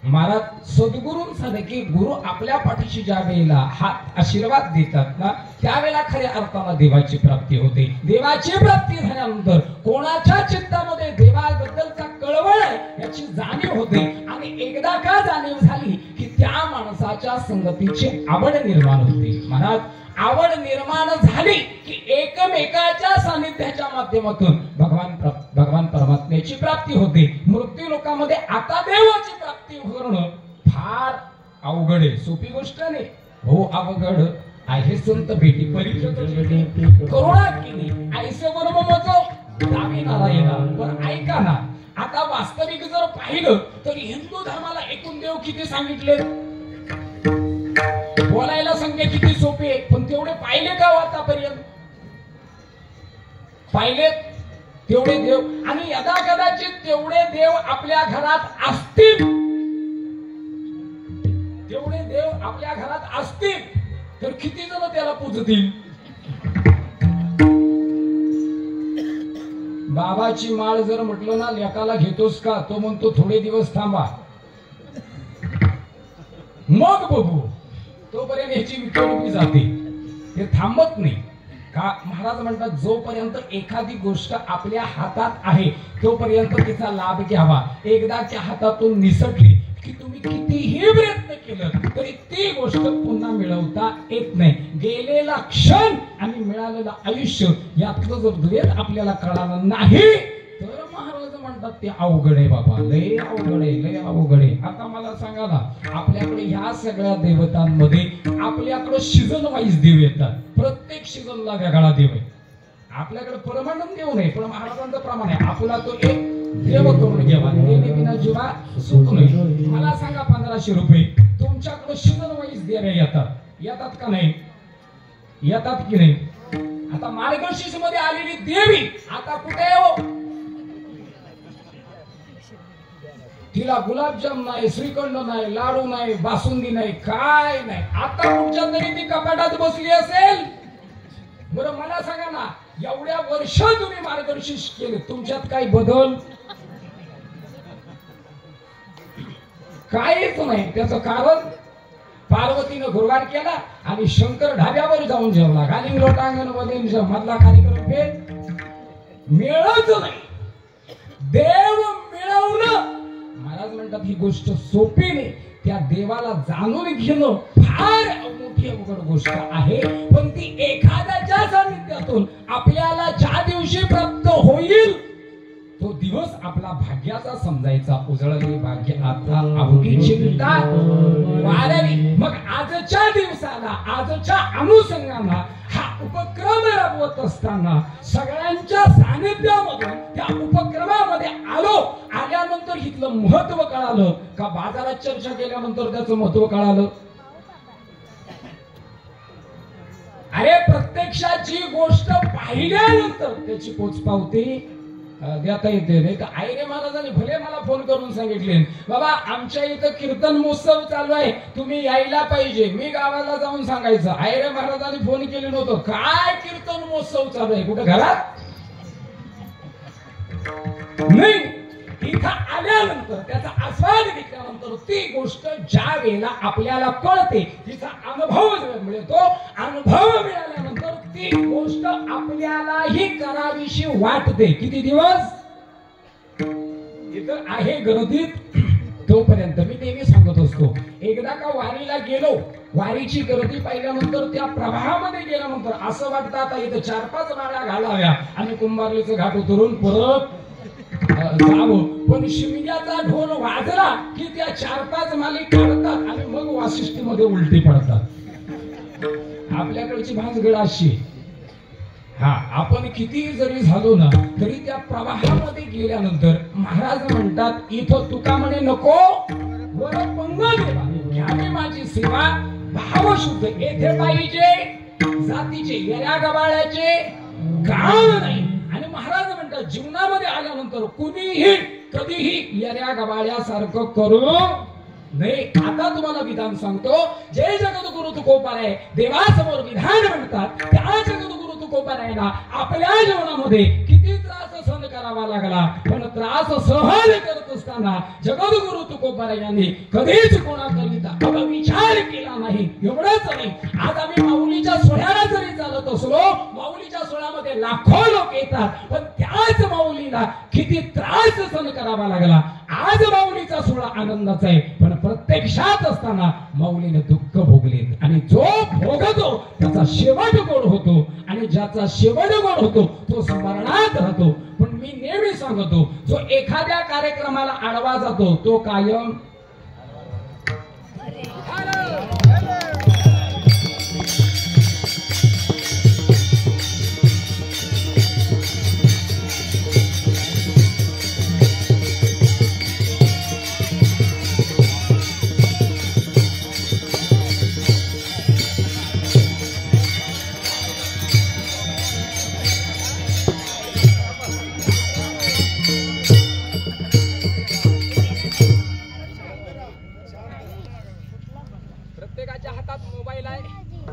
महाराज सद्गुरूंसारखे गुरु आपल्या पाठीशी ज्या वेळेला हात आशीर्वाद देतात ना त्यावेळेला खऱ्या अर्थाला देवाची प्राप्ती होते. देवाची प्राप्ती झाल्यानंतर कोणाच्या चित्तामध्ये देवाबद्दलचा कळवळ याची जाणीव होते आणि एकदा का जाणीव झाली की त्या माणसाच्या संगतीची आवड निर्माण होते. महाराज आवड निर्माण झाली की एकमेकाच्या सानिध्याच्या माध्यमातून भगवान परमात्म्याची प्राप्ती होते. मृत्यू लोकांमध्ये आता देवाची प्राप्ती होणं फार अवघड आहे, सोपी गोष्ट नाही हो. अवघड आहे संत भेटी परीक्षा करुणा केली ऐसे बरोबर दावी नारायणा. पण ऐका ना, आता वास्तविक जर पाहिलं तर हिंदू धर्माला एकूण देव किती सांगितले, बोलायला संख्या किती सोपी आहे, पण तेवढे पाहिले का आतापर्यंत? पाहिले तेवढे देव आणि यदा कदाचित तेवढे देव आपल्या घरात असतील, तेवढे देव आपल्या घरात असतील तर किती जण त्याला पूजतील? बाबाची माळ जर म्हटलं ना लेकाला घेतोस का, तो म्हणतो थोडे दिवस थांबा मग बघू. तोपर्यंत याची विक्री जाते, ते थांबत नाही का. महाराज म्हणतात जोपर्यंत एखादी गोष्ट आपल्या हातात आहे तोपर्यंत तिचा लाभ घ्यावा. एकदा त्या हातातून निसटली की तुम्ही कितीही प्रयत्न केलं तरी ती गोष्ट पुन्हा मिळवता येत नाही. गेलेला क्षण आणि मिळालेलं आयुष्य यातलं जर द्वैत आपल्याला कळालं नाही तर महाराज म्हणतात ते अवघड आहे बाबा, लय अवघड आहे, लय अवघड आहे. आता मला सांगा ना, आपल्याकडे ह्या सगळ्या देवतांमध्ये आपल्याकडे सीझन वाईज देव येतात. प्रत्येक सीझनला वेगळा देव आहे. आपल्याकडे परमानंद देव नाही, पण महाराजांचं प्रमाण आहे आपला तो एक देव करून घ्यावा. देणे बिना जीवा सुख नाही. मला सांगा 1500 रुपये तुमच्याकडे सीझन वाईज देव येतात का नाही? येतात की नाही? आता मार्गशीर्ष मध्ये आलेली देवी आता कुठे हो? तिला गुलाबजाम नाही, श्रीखंड नाही, लाडू नाही, बासुंदी नाही, काय नाही. आता कुठच्या तरी ती कपाटात बसली असेल. बरं मला सांगा ना, एवढ्या वर्ष तुम्ही मार्गदर्शन केले, तुमच्यात काही बदल? काहीच नाही. त्याचं कारण पार्वतीनं गुरुवार केला आणि शंकर ढाब्यावर जाऊन जेवला. गालिंग लोटांगणमध्ये मधला कार्यक्रम मिळत नाही. देव मिळवणं महाराज म्हणतात ही गोष्ट सोपी नाही. त्या देवाला जाणून घेणं फार मोठी अवघड गोष्ट आहे. पण ती एखाद्याच्या सानिध्यातून आपल्याला ज्या दिवशी प्राप्त होईल तो दिवस आपला भाग्याचा समजायचा. उजळले भाग्य आता अवघी चिंता वाढली. मग आजच्या दिवसाला आजच्या अनुषंगाने हा उपक्रम राबवत असताना सगळ्यांच्या सानिध्यामधून त्या उपक्रमामध्ये आल्यानंतर इथलं महत्व कळालं का बाजारात चर्चा केल्यानंतर त्याचं महत्व कळालं. अरे प्रत्यक्षात जी गोष्ट पाहिल्यानंतर त्याची पोचपावती देता येते. नाही तर आयरे महाराजांनी भले मला फोन करून सांगितले बाबा आमच्या इथं कीर्तन महोत्सव चालू आहे तुम्ही यायला पाहिजे. मी गावाला जाऊन सांगायचं. आयरे महाराजांनी फोन केले नव्हतं. काय कीर्तन महोत्सव चालू आहे कुठं घरात नाही. इथं आल्यानंतर त्याचा आस्वाद घेतल्यानंतर ती गोष्ट ज्या वेळेला आपल्याला कळते तिचा अनुभव मिळतो. अनुभव मिळाल्यानंतर ती गोष्ट आपल्यालाही करावीशी वाटते. किती दिवस इथं आहे गर्दीत तोपर्यंत मी नेहमी सांगत असतो. एकदा का वारीला गेलो वारीची गर्दी पाहिल्यानंतर त्या प्रवाहामध्ये गेल्यानंतर असं वाटतं आता इथं 4-5 माळ्या घालाव्या आणि कुंभारलीचं घाट उतरून परत जावं. पण शिमग्याचा ढोल वाजला की त्या 4-5 माली काढतात आणि मग वाशिष्ठीमध्ये उलटी पडतात. आपल्याकडची भानगड अशी हा आपण किती जरी झालो ना तरी त्या प्रवाहामध्ये गेल्यानंतर महाराज म्हणतात इथं तुका म्हणे नको वर पंग देवा घ्यावी माझी सेवा भावशुद्ध येथे पाहिजे जातीचे येऱ्या गबाळ्याचे काम नाही. आणि महाराज म्हणतात जीवनामध्ये आल्यानंतर कुणीही कधीही येऱ्या गबाळ्यासारखं करू नाही. आता तुम्हाला विधान सांगतो. जय जगद्गुरु तुकोबाराय देवासमोर विधान म्हणतात. त्या जगद्गुरु तुकोबारायला आपल्या जीवनामध्ये किती त्रास सहन करावा लागला पण त्रास सहन करत असताना जगद्गुरु तुकोबाराय यांनी कधीच कोणाकरिता विचार केला नाही. एवढंच नाही आज आम्ही माऊलीच्या सोहळ्याला जरी चालत असलो माऊलीच्या सोहळ्यामध्ये लाखो लोक येतात पण त्याच माऊलीला किती त्रास सहन करावा लागला. आज माऊलीचा सोहळा आनंदाचा आहे पण प्रत्यक्षात असताना माऊलीने दुःख भोगलेत आणि जो भोगतो त्याचा शेवट गोड होतो आणि ज्याचा शेवट गोड होतो तो स्मरणात राहतो. पण मी नेहमी सांगतो जो एखाद्या कार्यक्रमाला आडवा जातो तो कायम प्रत्येकाच्या हातात मोबाईल आहे.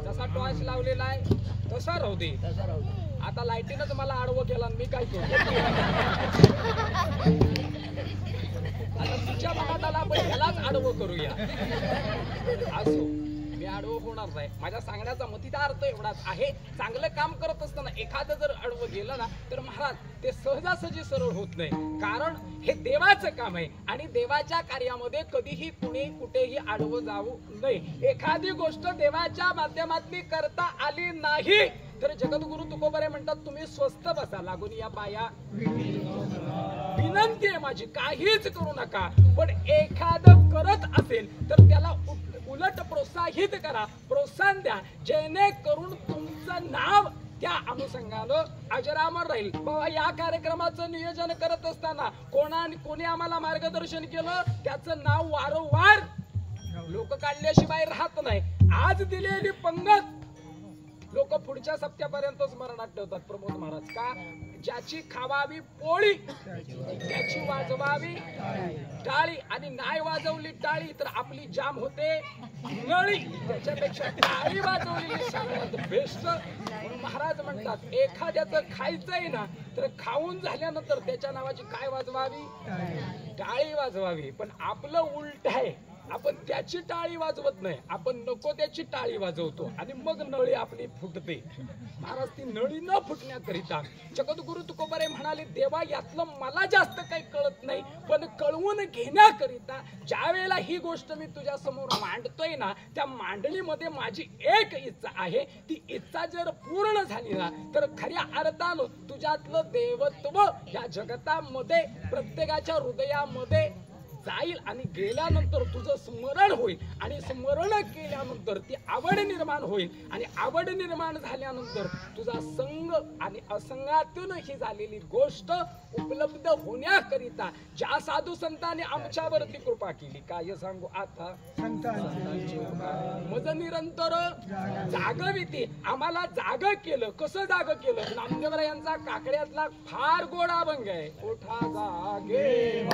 जसा टॉर्च लावलेला आहे तसा राहू दे. आता लाईटीनच मला आडवं केला मी काय करू. आता तुझ्या मनात आला आपण ह्यालाच आडवं करूया. असो मी आडवं होणार नाही. माझ्या सांगण्याचा मतीचा अर्थ एवढाच आहे. चांगलं काम करत असताना एखादं जर आडवं गेलं ना तर महाराज ते सहजासहजी सरळ होत नाही. कारण हे देवाचं काम आहे आणि देवाच्या कार्यामध्ये कधीही कुणी कुठेही आडवं जाऊ नये. एखादी गोष्ट देवाच्या माध्यमातून करता आली नाही तर जगद्गुरु तुकोबाराय म्हणतात तुम्ही स्वस्थ बसा लागून या पाया विनंती आहे माझी काहीच करू नका. पण एखादं करत असेल तर त्याला उलट प्रोत्साहित करा प्रोत्साहन द्या जेणेकरून तुमचं नाव त्या अनुषंगानं अजरामर राहील. बाबा या कार्यक्रमाचं नियोजन करत असताना कोणी आम्हाला मार्गदर्शन केलं त्याचं नाव वारंवार लोक काढल्याशिवाय राहत नाही. आज दिलेली पंगत लोक पुढच्या सप्त्यापर्यंत स्मरणात ठेवतात. प्रमोद महाराज का ज्याची खावावी पोळी त्याची वाजवावी टाळी आणि नाही वाजवली टाळी तर आपली जाम होते नळी. त्याच्यापेक्षा टाळी वाजवलेली सगळ्यात बेस्ट. म्हणून महाराज म्हणतात एखाद्याचं खायचंय ना तर खाऊन झाल्यानंतर त्याच्या नावाची काय वाजवावी? टाळी वाजवावी. पण आपलं उलट आहे, आपण त्याची टाळी वाजवत नाही, आपण नको त्याची टाळी वाजवतो आणि मग नळी आपली फुटते. महाराज ती नळी न फुटण्याकरिता जगद्गुरु तुकोबारे म्हणाले देवा यातलं मला जास्त काही कळत नाही, पण कळवून घेण्याकरिता ज्या वेळेला ही गोष्ट मी तुझ्या समोर मांडतोय ना त्या मांडणीमध्ये माझी एक इच्छा आहे. ती इच्छा जर पूर्ण झाली ना तर खऱ्या अर्थानं तुझ्यातलं देवत्व या जगतामध्ये प्रत्येकाच्या हृदयामध्ये जाईल आणि गेल्यानंतर तुझं स्मरण होईल आणि स्मरण केल्यानंतर ती आवड निर्माण होईल आणि आवड निर्माण झाल्यानंतर तुझा संग आणि असंगातून ही झालेली गोष्ट उपलब्ध होण्याकरिता ज्या साधू संतांनी आमच्यावरती कृपा केली काय सांगू आता मज निरंतर जागविती आम्हाला जाग केलं. कसं जाग केलं? नामदेव यांचा काकड्यातला फार गोडा अभंग आहे. उठा जागे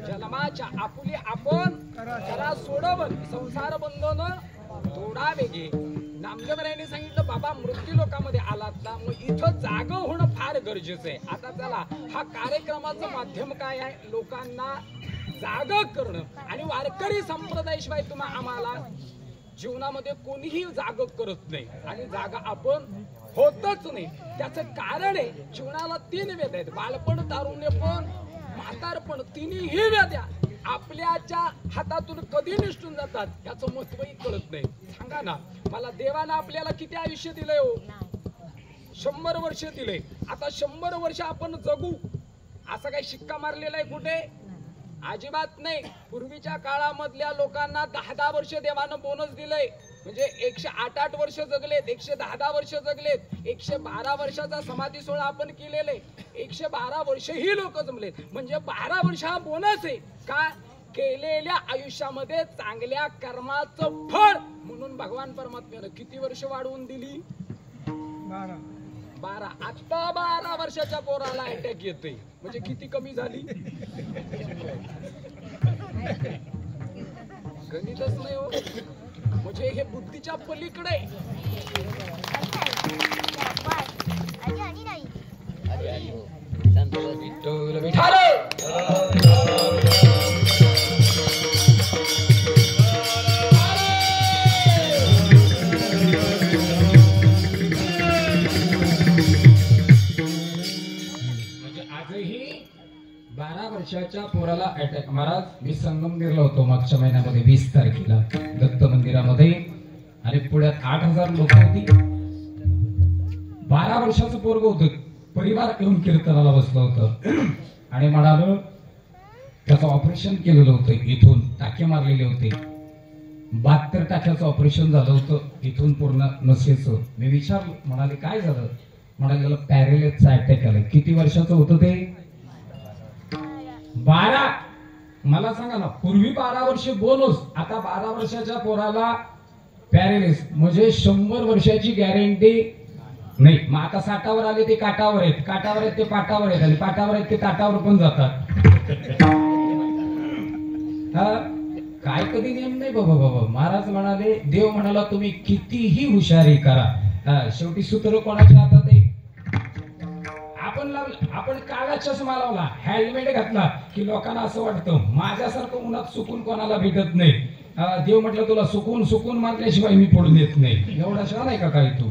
जन्माच्या आपुली आपण करा सोडवून संसार बंधन तोडावे गे. नामदेवरायांनी सांगितलं बाबा मृत्यू लोकांमध्ये आलात ना मग इथं जाग होणं फार गरजेचं आहे. आता चला हा कार्यक्रमाचं माध्यम काय आहे? लोकांना जाग करणं आणि वारकरी संप्रदायाशिवाय तुम्हा आम्हाला जीवनामध्ये कोणीही जाग करत नाही आणि जागा आपण होतच नाही. त्याचं कारण आहे जीवनाला 3 वेद आहेत. बालपण, तारुण्यपण, म्हातारपण. तिन्ही वेद्या आपल्याच्या हातातून कधी निष्ठून जातात याचं महत्वही कळत नाही. सांगा ना मला देवानं आपल्याला किती आयुष्य दिलंय हो? 100 वर्ष दिले. आता 100 वर्ष आपण जगू असं काही शिक्का मारलेला आहे कुठे? अजिबात नाही. पूर्वीच्या काळामधल्या लोकांना 10-10 वर्ष देवानं बोनस दिलंय. म्हणजे 108 वर्ष जगलेत, 110 वर्ष जगलेत, 112 वर्षाचा समाधी सोहळा आपण केलेले, 112 वर्ष ही लोक जमलेत. म्हणजे 12 वर्ष हा बोनस आहे का? केलेल्या आयुष्यामध्ये चांगल्या कर्माचं फळ म्हणून भगवान परमात्म्यानं किती वर्ष वाढवून दिली? 12. आता 12 वर्षाच्या पोराला अटॅक येतोय म्हणजे किती कमी झाली? गणितच नाही हो. म्हणजे हे बुद्धीच्या पलीकडे. म्हणजे आजही 12 वर्षाच्या पोराला अटॅक. महाराज मी संगमनेरला होतो मागच्या महिन्यामध्ये 20 तारखेला दत्त मंदिरामध्ये आणि पुण्यात 8,000 लोक होती. 12 वर्षाचं पोरग होतं, परिवार येऊन कीर्तनाला बसलं होतं आणि म्हणालो त्याचं ऑपरेशन केलेलं होतं, इथून टाके मारलेले होते, 72 टाक्याचं ऑपरेशन झालं होतं इथून पूर्ण नसेचं. मी विचारलं, म्हणाले काय झालं? म्हणाले त्याला पॅरेलिसचा अटॅक आला. किती वर्षाचं होतं ते? 12. मला सांगा ना, पूर्वी 12 वर्ष बोनस, आता 12 वर्षाच्या पोराला पॅरेलिस म्हणजे 100 वर्षाची गॅरंटी नाही. मग आता 60वर आले ते काटावर आहेत, काटावर आहेत ते पाटावर आहेत आणि पाटावर आहेत ते ताटावर पण जातात. काय कधी नियम नाही बाबा. बाबा महाराज म्हणाले, देव म्हणाला तुम्ही कितीही हुशारी करा, शेवटी सूत्र कोणाच्या हातात आहे? आपण लावलं, आपण काळा चष्मा लावला, हेल्मेट घातला की लोकांना असं वाटतं माझ्यासारखं उन्हात सुकून कोणाला भेटत नाही. देव म्हटलं तुला सुकून सुकून मारल्याशिवाय मी पडून येत नाही. एवढा छान आहे का काय तू?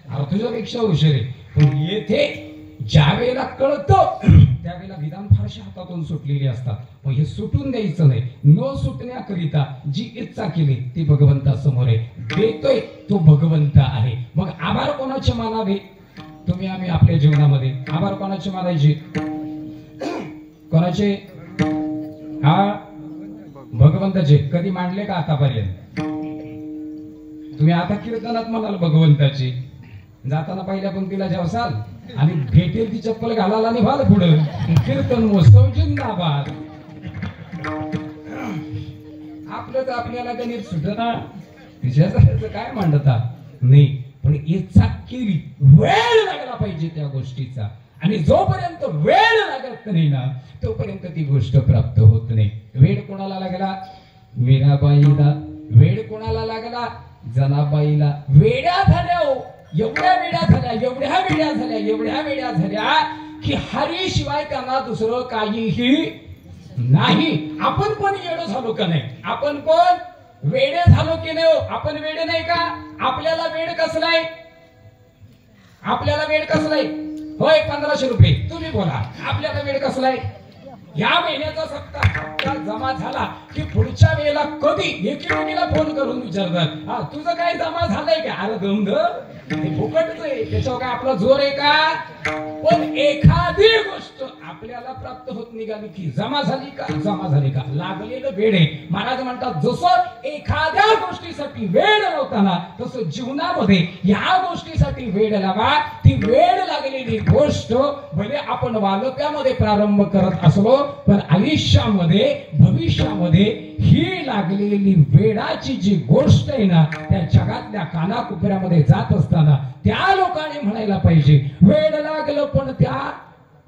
अरे तुझ्यापेक्षा हुशार आहे. पण येथे ज्या वेळेला कळतं त्यावेळेला विधान फारशी हातातून सुटलेली असतात. मग हे सुटून द्यायचं नाही. न सुटण्याकरिता जी इच्छा केली ती भगवंतासमोर आहे, देतोय तो भगवंत आहे. मग आभार कोणाचे मानावे? तुम्ही आम्ही आपल्या जीवनामध्ये आभार कोणाचे मानायचे? कोणाचे? भगवंताचे. कधी मांडले का आतापर्यंत? तुम्ही आता कीर्तनात म्हणाल भगवंताचे, जाताना पहिल्या पंक्तीला जेवसाल आणि भेटेल ती चप्पल घालायला निघाल पुढं. कीर्तन महोत्सव जिंदाबाद. आपलं तर आपल्याला गणित सुटना, तिच्याचं काय मांडता नाही. पण इच्छा केली, वेळ लागला पाहिजे त्या गोष्टीचा, आणि जोपर्यंत वेळ लागत नाही ना तोपर्यंत ती गोष्ट प्राप्त होत नाही. वेळ कोणाला लागला? मीराबाईला. वेळ कोणाला लागला? जनाबाईला. वेड्या झाल्या, एवढ्या वेड्या झाल्या, एवढ्या वेड्या झाल्या, एवढ्या वेड्या झाल्या की हरी शिवाय त्यांना दुसरं काहीही नाही. आपण पण येडो झालो का नाही? आपण पण वेडे झालो की नाही? आपण वेडे नाही का? आपल्याला वेड कसलाय? आपल्याला वेड कसलाय? होय 1500 रुपये. तुम्ही बोला, आपल्याला वेड कसलाय? या महिन्याचा सप्ताह जमा झाला की पुढच्या वेळेला कधी एकीला फोन करून विचारतात, तुझं काय जमा झालंय का? अरे गंध ते फुकटच आहे, त्याच्यावर काय आपला जोर आहे का? पण एखादी गोष्ट आपल्याला प्राप्त होत निघाली की जमा झाली का? जमा झाली का? लागलेलं वेळ आहे. महाराज म्हणतात जसं एखाद्या गोष्टीसाठी वेळ लावताना तसं जीवनामध्ये या गोष्टीसाठी वेळ लावा. ती वेळ लागलेली गोष्ट भले आपण वालप्यामध्ये प्रारंभ करत असलो पण आयुष्यामध्ये भविष्यामध्ये ही लागलेली वेळाची जी गोष्ट आहे ना त्या जगातल्या कानाकोपऱ्यामध्ये जात असताना त्या लोकांनी म्हणायला पाहिजे वेळ लागलं पण त्या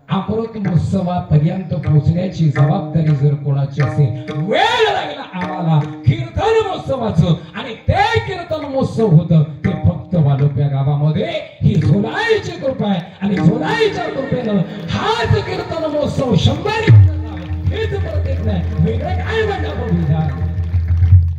अमृत महोत्सवापर्यंत पोहोचण्याची जबाबदारी जर कोणाची असेल, वेळ लागला आम्हाला कीर्तन महोत्सवाचं आणि ते कीर्तन महोत्सव होतं ते फक्त वालोप्या गावामध्ये. ही झोलाईची कृपा आहे आणि झोलाईच्या कृपेनं हाच कीर्तन महोत्सव 100 हेच प्रत्येक नाही. वेगळं काय म्हणतात?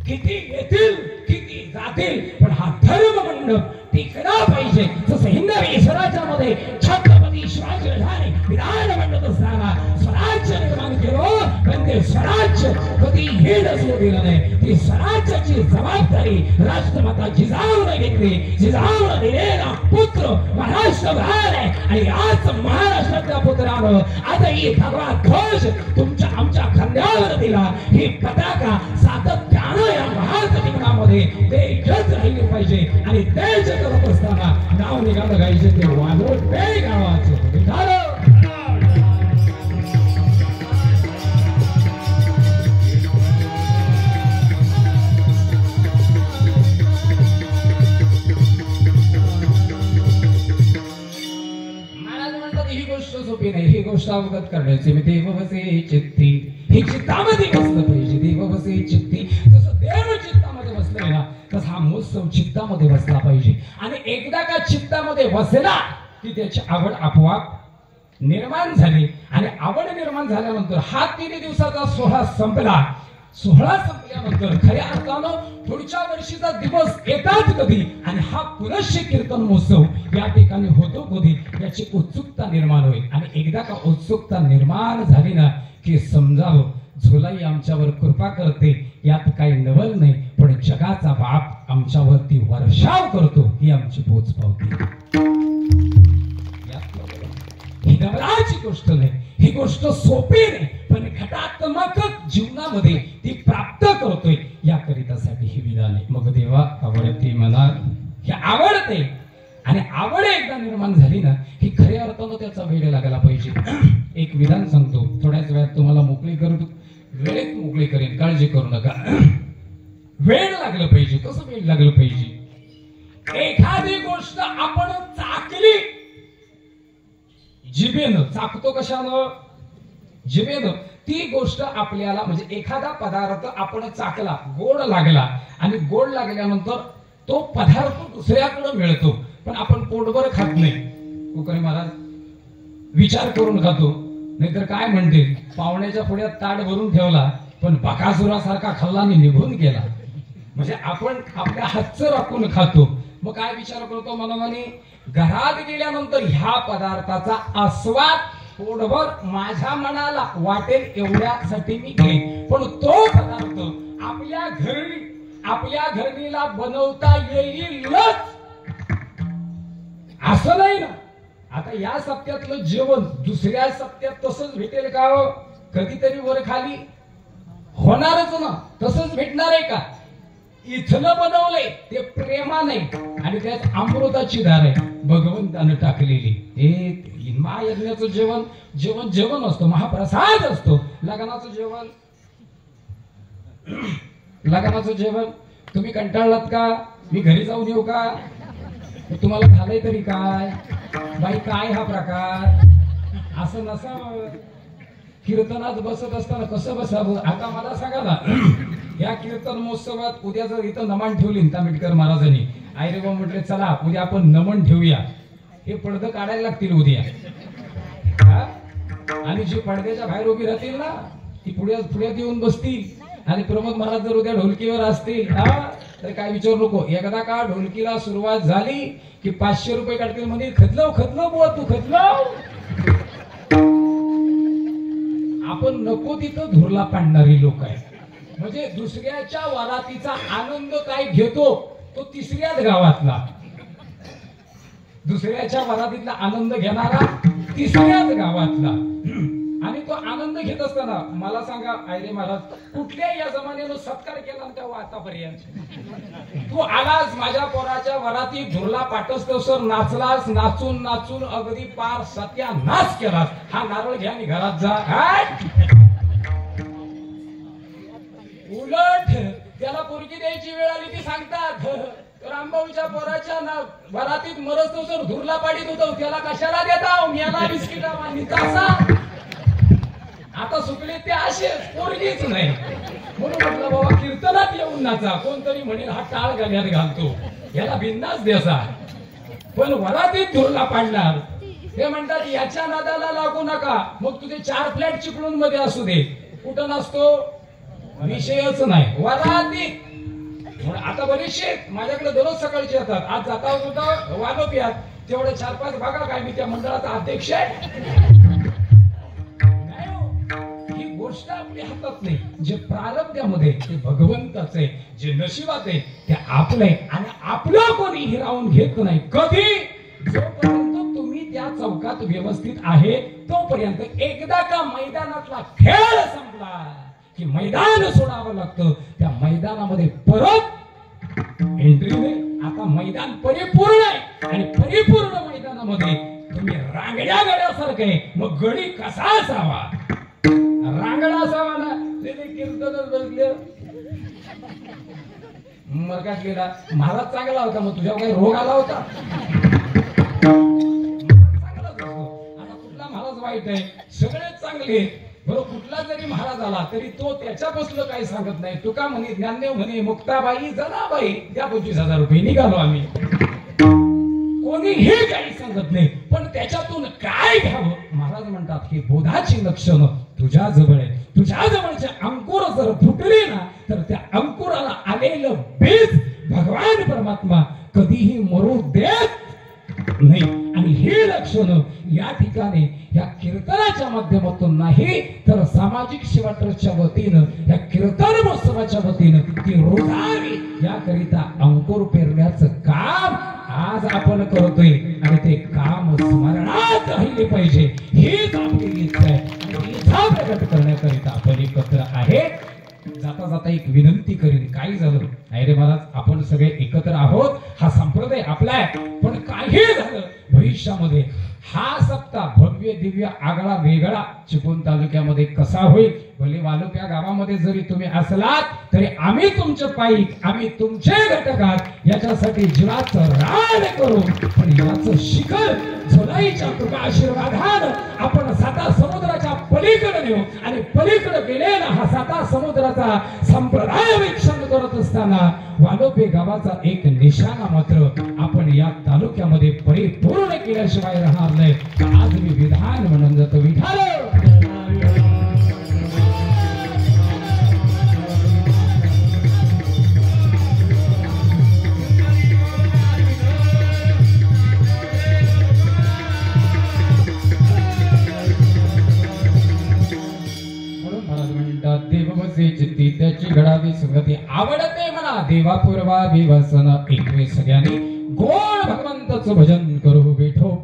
किती येतील किती जातील पण हा धर्म मंडप टिकला पाहिजे. जसं हिंदवी स्वराज्यामध्ये छत्रपती शिवाजी राजाने विधान मंडप असताना स्वराज्य निर्माण केलं पण ते स्वराज्य कधी हे नसू दिलं नाही. ती स्वराज्याची जबाबदारी राष्ट्रमाता जिजाऊने घेतली. जिजाऊने दिलेला पुत्र महाराष्ट्र आहे आणि आज महाराष्ट्राच्या पुत्रानं आजही भगवा ध्वज तुमच्या आमच्या खांद्यावर दिला. ही पताका सातत्यानं या भारत जीवनामध्ये तेजच राहिली पाहिजे आणि तेज करत असताना नाव निघालं गायचे ते वालोपे गावाचं. महाराज म्हणतात ही गोष्ट सोपी नाही. ही गोष्ट अवगत करण्याची मी देव बसे चित्ती, ही चित्तामध्ये बसलं पाहिजे. देव बसे चित्ती, जसं देव चित्तामध्ये बसलंय ना तसा हा महोत्सव चित्तामध्ये बसला पाहिजे. आणि एकदा का चित्तामध्ये बसला की त्याची आवड आपोआप निर्माण झाली आणि आवड निर्माण झाल्यानंतर हा 3 दिवसाचा सोहळा संपला. सोहळा संपल्यानंतर खऱ्या अर्थानं पुढच्या वर्षीचा दिवस येतात कधी आणि हा पुनश्च कीर्तन महोत्सव या ठिकाणी होतो कधी याची उत्सुकता निर्माण होईल. आणि एकदा का उत्सुकता निर्माण झाली ना की समजावं झोलाई आमच्यावर कृपा करते, यात काही नवल नाही, पण जगाचा बाप आमच्यावरती वर्षाव करतो ही आमची पोच पावती. ही नवलाची गोष्ट नाही, ही गोष्ट सोपी नाही, पण घटात्मक जीवनामध्ये ती प्राप्त करतोय याकरितासाठी ही विधान आहे. मग देवा आवडते मला, हे आवडते, आणि आवड एकदा निर्माण झाली ना ही खऱ्या अर्थानं त्याचा वेळ लागायला पाहिजे. एक विधान सांगतो, थोड्याच वेळात तुम्हाला मोकळी करतो, वेळेत मोकळी करेन, काळजी करू नका. वेळ लागलं पाहिजे. कसं वेळ लागलं पाहिजे? एखादी गोष्ट आपण चाकली, जिभेनं चाकतो, कशानं? जिभेनं. ती गोष्ट आपल्याला म्हणजे एखादा पदार्थ आपण चाकला, गोड लागला, आणि गोड लागल्यानंतर तो पदार्थ दुसऱ्याकडे मिळतो, पण आपण पोटभर खात नाही. कोकणी महाराज विचार करून खातो, नाहीतर काय म्हणते, पाहुण्याच्या पुढ्यात ताट भरून ठेवला पण बकासुरासारखा खाल्ला आणि निघून गेला. म्हणजे आपण आपल्या हातचं राखून खातो. मग काय विचार करतो मनाने, घरात गेल्यानंतर ह्या पदार्थाचा आस्वाद पोटभर माझ्या मनाला वाटेल एवढ्यासाठी मी घेईन, पण तो पदार्थ आपल्या घरणीला बनवता येईलच असं नाही ना. आता या सप्त्यातलं जेवण दुसऱ्या सप्त्यात तसंच भेटेल का? कधीतरी वर खाली होणारच ना. तसंच भेटणार आहे का? इथलं बनवलंय ते प्रेमाने, आणि त्यात अमृताची धार आहे भगवंतानं टाकलेली. हे महायज्ञाचं जेवण जेवण जेवण असतो, महाप्रसाद असतो. लग्नाचं जेवण तुम्ही कंटाळलात का? मी घरी जाऊन येऊ का? तुम्हाला झालंय तरी काय बाई, काय हा प्रकार? असं नसावं. कीर्तनात बसत असताना कसं बसावं? आता मला सांगा ना, या कीर्तन महोत्सवात उद्या जर इथं नमन ठेवली तांबेडकर महाराजांनी, आयरेबा म्हटले चला उद्या आपण नमन ठेवूया, हे पडदं काढायला लागतील उद्या. आणि जी पडद्याच्या बाहेर उभी राहतील ना ती पुढ्यात येऊन बसतील, आणि प्रमोद महाराज जर उद्या ढोलकीवर असतील तर काय विचारू नको. एकदा का ढोलकीला सुरुवात झाली की 500 रुपये काढतील, म्हणजे खदलव बुवा तू खदलव. आपण नको तिथं धुरला पाडणारी लोक आहे. म्हणजे दुसऱ्याच्या वरातीचा आनंद काय घेतो तो तिसऱ्याच गावातला, दुसऱ्याच्या वरातीतला आनंद घेणारा तिसऱ्याच गावातला. आणि तो आनंद घेत असताना मला सांगा आयरे महाराज, कुठल्या या जमान्यानं सत्कार केला तेव्हा आतापर्यंत? तू आलास माझ्या पोराच्या वराती धुरला पाठसतो सर, नाचलास, नाचून नाचून अगदी पार सत्यानाश केलास. हा नारळ घ्या आणि घरात जा. उलट त्याला पोरगी द्यायची वेळ आली ती सांगतात, रामभाऊच्या पोराच्या वरातीत मरसतो सर धुरला पाडीत होतो, त्याला कशाला देता? मेला बिस्किटा मांडी तासा. आता सुकले ते असे पोरगीच नाही. म्हणून म्हटलं बाबा कीर्तनात येऊन नाचा. कोणतरी म्हणेल हा टाळ गल्यात घालतो, याला बिंदास द्यासा, पण वरातीत धुरला पाडणार. ते म्हणतात याच्या नादाला लागू नका. मग तुझे 4 फ्लॅट चिपळूण मध्ये असू दे, कुठं नसतो विषयच नाही वरातीत. आता बरेचसे माझ्याकडे दररोज सकाळचे येतात, आज जाता होता वालोपियात, तेवढे 4-5 भागा काय मी त्या मंडळाचा अध्यक्ष आहे. गोष्ट आपल्या हातात नाही. जे प्रारब्धामध्ये ते भगवंताचं आहे, जे नशिबात आहे ते आपलं आहे, आणि आपलं कोणी हिरावून घेत नाही कधी. जोपर्यंत तुम्ही त्या चौकात व्यवस्थित आहे तोपर्यंत. एकदा का मैदानातला खेळ संपला की मैदान सोडावं लागतं. त्या मैदानामध्ये परत एंट्री नाही. आता मैदान परिपूर्ण आहे, आणि परिपूर्ण मैदानामध्ये तुम्ही रांगड्या गड्यासारखं आहे. मग गडी कसा असावा? रांगडा असावा ना. कीर्तनच बसले मरकाट गेला. महाराज चांगला होता, मग तुझ्या काही रोग आला होता? चांगलाच असतो. आता कुठला महाराज वाईट आहे? सगळेच चांगले. बरोबर, कुठला जरी महाराज आला तरी तो त्याच्यापासून काही सांगत नाही. तुका म्हणे, ज्ञानदेव म्हणे, मुक्ताबाई जनाबाई द्या 25,000 रुपये, निघालो आम्ही. कोणीही काही सांगत नाही, पण त्याच्यातून काय घ्यावं? महाराज म्हणतात ही बोधाची लक्षणं तुझ्या जवळ आहे. तुझ्या जवळचे अंकुर जर फुटले ना तर त्या अंकुराला आलेलं बीज भगवान परमात्मा कधीही मरू देत नाही. आणि ही लक्षणं या ठिकाणी या कीर्तनाच्या माध्यमातून नाही तर सामाजिक सेवा ट्रस्टच्या वतीनं या कीर्तन महोत्सवाच्या वतीनं ती रुजावी याकरिता अंकुर पेरण्याचं काम आज आपण करतोय आणि ते काम स्मरणात राहिले पाहिजे हीच आपली इच्छा आहे आणि इच्छा प्रकट करण्याकरिता आपण एकत्र आहे. जाता जाता एक विनंती करीन. काय झालं नाही रे महाराज, आपण सगळे एकत्र आहोत, हा संप्रदाय आपला आहे, पण काही झालं भविष्यामध्ये हा सप्ताह भव्य दिव्य आगळा वेगळा चिपळूण तालुक्यामध्ये कसा होईल. भले वालोप्या गावामध्ये जरी तुम्ही असलात तरी आम्ही तुमचे पायी, आम्ही तुमचे घटक आहात, याच्यासाठी जीवाचं रान करू. पण याचं शिखर झोलाईच्या कृपा आशीर्वादानं आपण साता समुद्राच्या पलीकडे नेऊ आणि पलीकडे गेलेला हा साता समुद्राचा संप्रदाय वीक्षण करत असताना वालोपे गावाचा एक निशाणा मात्र आपण या तालुक्यामध्ये परिपूर्ण केल्याशिवाय राहणार नाही. आज मी विधान म्हणून जातो विठाल. चित्ती त्याची घडावी संगती आवडते म्हणा देवा पूर्वा विवसन एकवे सगळ्यांनी गोड भगवंताचं भजन करू विठो.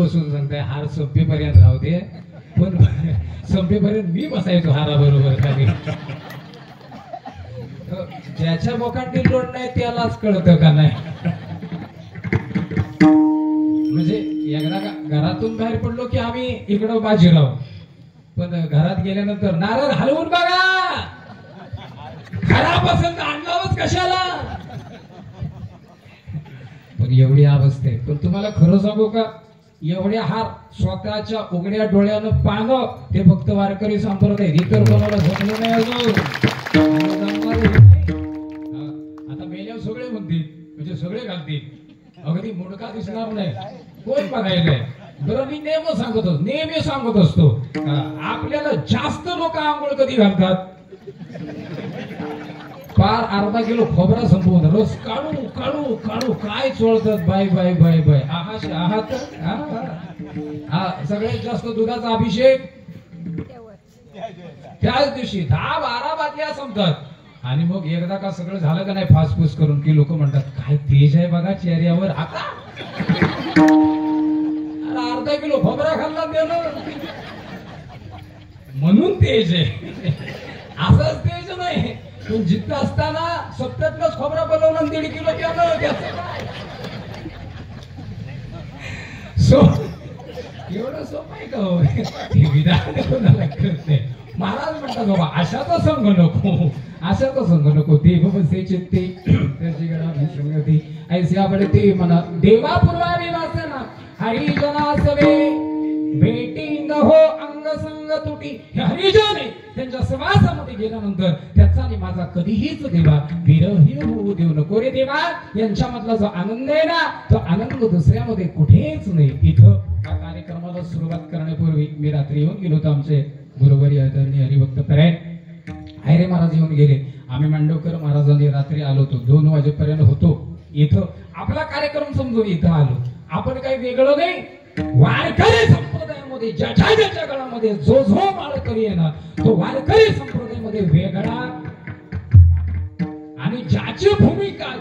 बसून सांगताय हार संपेपर्यंत राहू दे, पण संपेपर्यंत मी बसायचो हाराबरोबर खाली. ज्याच्या बोकांडी लोट नाही त्यालाच कळतं का नाही. म्हणजे एकदा घरातून बाहेर पडलो की आम्ही इकडं बाजीराव, पण घरात गेल्यानंतर नारळ हलवून बघा, खरा पसंत आणलाच कशाला. पण एवढी अवस्था आहे. पण तुम्हाला खरं सांगू का, एवढ्या हार स्वतःच्या उघड्या डोळ्यानं पाहणं ते फक्त वारकरी संप्रदाय, इतर कोणाला जमलं नाही अजून. आता मेल्यावर सगळे म्हणतील, म्हणजे सगळे घालतील, अगदी मुडका दिसणार नाही, कोण बघायचंय. बरं मी नेहमी सांगत असतो, आपल्याला जास्त लोक आंघोळ कधी घालतात, पार अर्धा किलो खोबरा संपवून रस काढू काढू काढू काय चोळतात, बाय बाय बाय बाय आहात. सगळ्यात जास्त दुधाचा अभिषेक त्याच दिवशी 10-12 बाटल्या संपतात. आणि मग एकदा का सगळं झालं का नाही फासफूस करून की लोक म्हणतात काय तेज आहे बघा चेहऱ्यावर, आता अर्धा किलो खोबरा खाल्ला गेलं म्हणून तेज आहे. असंच तेज नाही, पण जिथं असताना 70 खोबरा बनवलं 1.5 किलो केलं. एवढं सोपं आहे का विधान कोणाला करते. महाराज म्हणतात बाबा अशाचा संघ नको, अशाचा संघ नको. देव बसे चित्ते त्याची गणा विसंगती ऐसे आवडते म्हणा, देवा पूर्वावी वासना हरिजना सवे भेटी न हो अंग संग तुटी. हे हरिजन त्यांच्या समासामध्ये गेल्यानंतर त्याचा आणि माझा कधीहीच देवा विरही होऊ देऊ नको रे देवा. यांच्यामधला जो आनंद आहे ना, तो आनंद दुसऱ्यामध्ये कुठेच नाही. इथं या कार्यक्रमाला सुरुवात करण्यापूर्वी मी रात्री येऊन गेलो होतो. आमचे गुरुवारी आदरणीय हरिभक्त परायण आयरे महाराज येऊन गेले. आम्ही मांडवकर महाराजांनी रात्री आलो होतो, 2 वाजेपर्यंत होतो इथं. आपला कार्यक्रम समजून इथं आलो. आपण काही वेगळं नाही, वारकरी संप्रदायामध्ये ज्याच्या गळामध्ये जो वारकरी आहे ना, तो वारकरी संप्रदायामध्ये वेगळा. आणि ज्याची भूमिका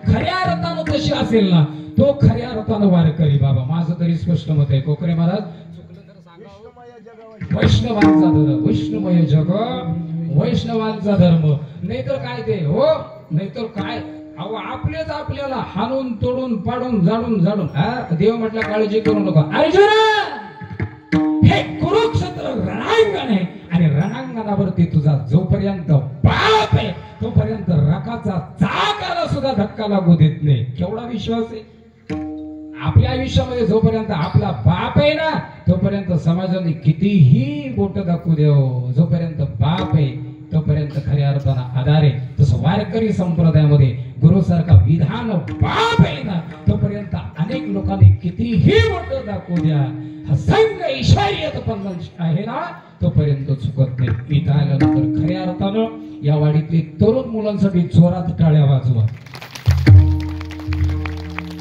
खऱ्या अर्थानं तशी असेल ना, तो खऱ्या अर्थानं वारकरी. बाबा माझं तरी स्पष्ट मत आहे, कोकरे महाराज, वैष्णवांचा धर्म वैष्णवमय जग वैष्णवांचा धर्म. नाहीतर काय ते हो, नाहीतर काय अहो आपलेच आपल्याला हाणून तोडून पाडून जाडून देव म्हटलं काळजी करू नका अर्जुना, हे कुरुक्षेत्र रणांगण आहे आणि रणांगणावरती तुझा जोपर्यंत बाप आहे तोपर्यंत रकाचा चाकाला सुद्धा धक्का लागू देत नाही. केवढा विश्वास आहे आपल्या आयुष्यामध्ये. जोपर्यंत आपला बाप आहे ना तोपर्यंत समाजाने कितीही बोट दाखवू देव, जोपर्यंत बाप आहे तोपर्यंत खऱ्या अर्थानं आधार आहे. तसं वारकरी संप्रदायामध्ये गुरुसारखा विधान बाप आहे ना तोपर्यंत अनेक लोकांनी कितीही बोट दाखवू द्या, हा संघ ईश्वरीयत पण आहे ना तोपर्यंत चुकत नाही. इथं आल्यानंतर खऱ्या अर्थानं या वाडीतली तरुण मुलांसाठी जोरात टाळ्या वाजवा.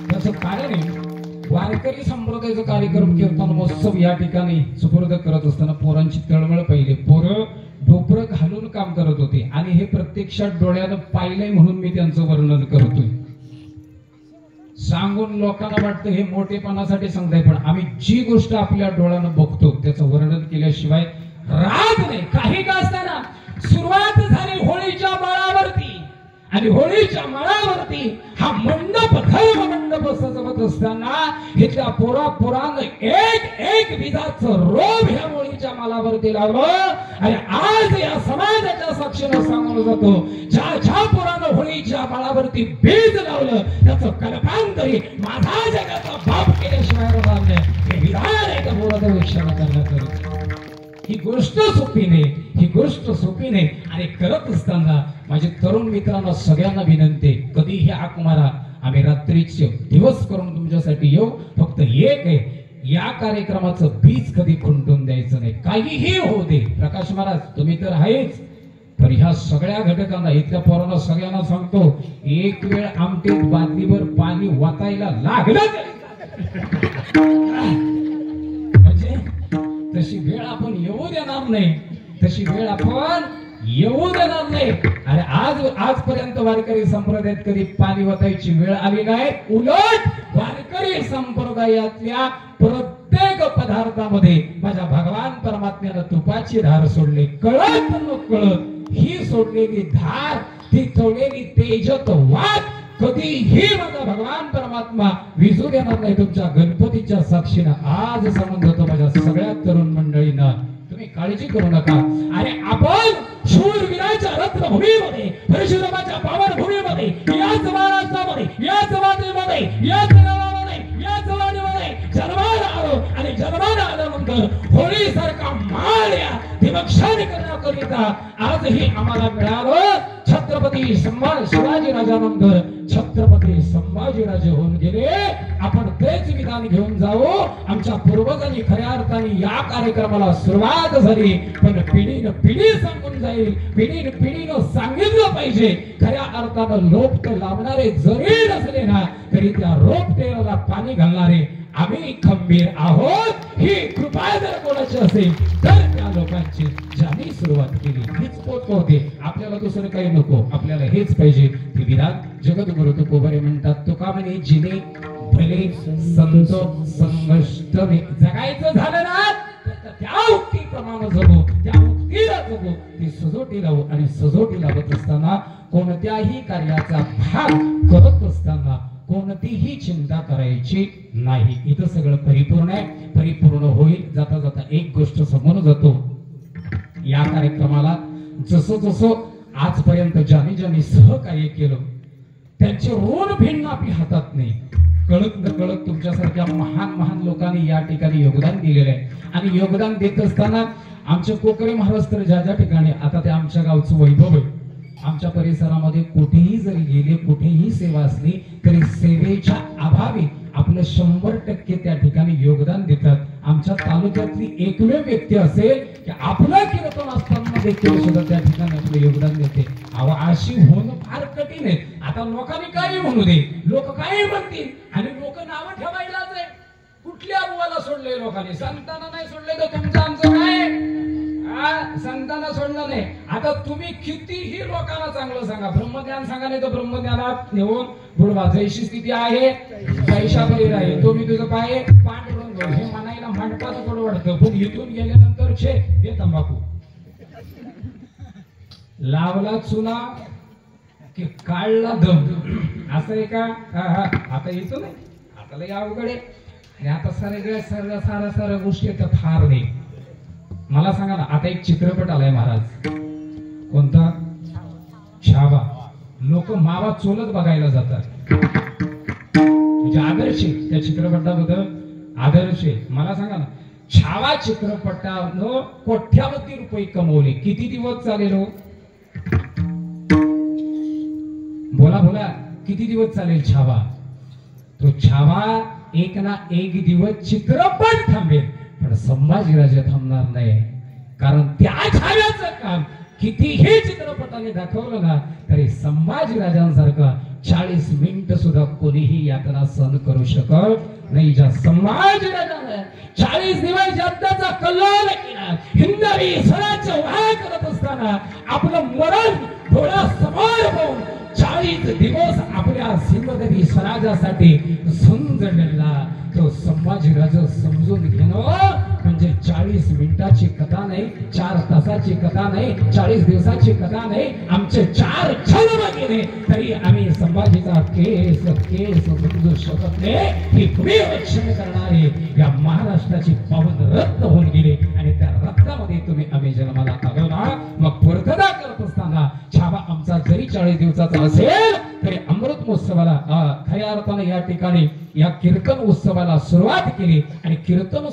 त्याचं कारण आहे, वारकरी संप्रदायाचा कार्यक्रम कीर्तन महोत्सव या ठिकाणी सुपूर्द करत असताना पोरांची तळमळ पाहिली. पोरं डोपरं घालून काम करत होते आणि हे प्रत्यक्षात डोळ्यानं पाहिलंय म्हणून मी त्यांचं वर्णन करतोय. सांगून लोकांना वाटतं हे मोठेपणासाठी सांगताय, पण आम्ही जी गोष्ट आपल्या डोळ्यानं बघतो त्याचं वर्णन केल्याशिवाय राहत नाही. काही का असताना सुरुवात झाली होळीच्या माळावरती आणि होळीच्या माळावरती हा मंडप धर्म मंडप सजवत असताना इथल्या पोरानं एक विधाचं रोप ह्या होळीच्या माळावरती लावलं. आणि आज या समाजाच्या साक्षीनं सांगून जातो, ज्या पोरानं होळीच्या माळावरती बीज लावलं त्याचं कल्पांतरी माझा जगाचा बाप केल्याशिवाय होणार नाही. हे विधान आहे का बोलत विचार करण्याचं. ही गोष्ट सोपी नाही, ही गोष्ट सोपी नाही. आणि करत असताना माझे तरुण मित्रांना सगळ्यांना विनंती, कधीही हाक मारा, आम्ही रात्रीचे दिवस करून तुमच्यासाठी येऊ. फक्त एक आहे, या कार्यक्रमाचं बीज कधी खुंटून द्यायचं नाही. काहीही होऊ दे. प्रकाश महाराज तुम्ही तर आहेच, पण ह्या सगळ्या घटकांना इथल्या पोरांना सगळ्यांना सांगतो, एक वेळ आमटीत बादलीभर पाणी वाचायला लागलं म्हणजे तशी वेळ आपण येऊ देणार नाही, तशी वेळ आपण येऊ देणार नाही. आणि आजपर्यंत वारकरी संप्रदायात कधी पाणी वाचायची वेळ आली नाही. उलट वारकरी संप्रदायातल्या प्रत्येक प्रत्येक पदार्थामध्ये माझ्या भगवान परमात्म्यानं तुपाची धार सोडली. कळत नकळत ही सोडलेली धार, ती ठेवलेली तेजत वाद कधीही माझा भगवान परमात्मा विजू देणार नाही. तुमच्या गणपतीच्या साक्षीनं आज सांगून जातो माझ्या सगळ्या तरुण मंडळींना, तुम्ही काळजी करू नका. अरे आपण शूरवीराच्या रत्नभूमीमध्ये, परशुरामाच्या पावनभूमीमध्ये, याच महाराष्ट्रामध्ये, याच मातीमध्ये, याच गावामध्ये, याच वाडीमध्ये जन्माला आलो आणि जन्माला आल्यानंतर होळी सारखा माळ्या दिवक्षाने करण्याकरिता आजही आम्हाला मिळालं. छत्रपती शिवाजी राजानंतर छत्रपती संभाजीराजे होऊन गेले. आपण तेच विधान घेऊन जाऊ. आमच्या पूर्वजांनी खऱ्या अर्थाने या कार्यक्रमाला सुरुवात झाली, पण पिढीनं पिढी सांगून जाईल, पिढीनं पिढीनं सांगितलं पाहिजे. खऱ्या अर्थानं रोपट लावणारे जरी नसले ना तरी त्या रोपटेला पाणी घालणारे आम्ही खंबीर आहोत. ही कृपा जर कोणाची असेल तर त्या लोकांची ज्यांनी सुरुवात केली हीच पोचवते. आपल्याला दुसरं काही नको, आपल्याला हेच पाहिजे. ते विधान जगद्गुरु तुकोबरे म्हणतात, तुका म्हणे जिने भले संत संघष्टने जगायचं झालं ना तर त्या उक्तीप्रमाणे जगू, त्या उक्तीला जगू, ती सजोटी लावू. आणि सजोटी लावत असताना कोणत्याही कार्याचा भाग करत असताना कोणतीही चिंता करायची नाही. इथं सगळं परिपूर्ण आहे, परिपूर्ण होईल. जाता जाता एक गोष्ट समोर जातो. या कार्यक्रमाला जसं जसं आजपर्यंत ज्यांनी ज्यांनी सहकार्य केलं त्यांचे ऋण भिन्न आपल्या हातात नाही. कळत न कळत तुमच्यासारख्या महान महान लोकांनी या ठिकाणी योगदान दिलेलं आहे. आणि योगदान देत असताना आमचे कोकरे महाराज तर ज्या ज्या ठिकाणी, आता ते आमच्या गावचं वैभव आहे. आमच्या परिसरामध्ये कुठेही जरी गेले, कुठेही सेवा असली तरी सेवेच्या अभावी आपलं 100% त्या ठिकाणी योगदान देतात. आमच्या तालुक्यातली एकमेव व्यक्ती असेल की आपलं कीर्तन असताना देखील सुद्धा त्या ठिकाणी आपलं योगदान देते. अशी होणं फार कठीण आहे. आता लोकांनी काही म्हणू दे, लोक काही म्हणतील आणि लोक नावं ठेवायलाच आहे. कुठल्या बुवाला सोडले लोकांनी? संतांना नाही सोडले तर तुमचं आमचं काय? संतांना सोडलं नाही. आता तुम्ही कितीही लोकांना चांगलं सांगा, ब्रह्मज्ञान सांगा, नाही तर ब्रह्मज्ञानात नेऊन बुडवा. जैशी स्थिती आहे पैशा बरी राहील. तुम्ही तुझं पाय पांढरून हे म्हणायला मंडपाचं थोडं वाटतं, पण इथून गेल्यानंतर छे दे तंबाखू लावला चुना की काढला दम, असं आहे का? आता येतो नाही, आता लय अवघड आहे. आणि आता साऱ्या गोष्टी तर फार नाही. मला सांगा ना, आता एक चित्रपट आलाय महाराज, कोणता? छावा. लोक मावा चोलत बघायला जातात. म्हणजे आदर्श त्या चित्रपटाबद्दल आदर्श. मला सांगा ना, छावा चित्रपटानं कोट्यावधी रुपये कमवले. किती दिवस चालेल हो? बोला बोला, किती दिवस चालेल छावा? तो छावा एक ना एक दिवस चित्रपट थांबेल, पण संभाजीराजे थांबणार नाही. कारण त्या छाव्याचं काम कितीही चित्रपटाने दाखवलं ना तरी संभाजीराजांसारखं 40 मिनिट सुद्धा कोणीही यातना सहन करू शकत नाही. ज्या संभाजीराजाने 40 दिवस जनतेचा कल्लोळ केला, हिंदवी स्वराज्य उभा करत असताना आपलं मरण डोळ्यासमोर पाहून 40 दिवस आपल्या सिंहगडी स्वराज्यासाठी झुंजलेला तो संभाजीराजा समजून घेणं म्हणजे 40 मिनिटाची कथा नाही, 4 तासाची कथा नाही, 40 दिवसाची कथा नाही. आमचे 4 जन्म गेले तरी आम्ही संभाजीचा केस समजू शकत नाही. ही तुम्ही रक्षण करणारे या महाराष्ट्राची पावन रत्न होऊन गेले आणि त्या रत्नामध्ये तुम्ही आम्ही जन्माला आलो ना. मग पूर्तता करत असताना छावा आमचा जरी 40 दिवसाचा असेल तरी अमृत महोत्सवाला खऱ्या अर्थाने या ठिकाणी या कीर्तन उत्सवाला सुरुवात केली. आणि कीर्तन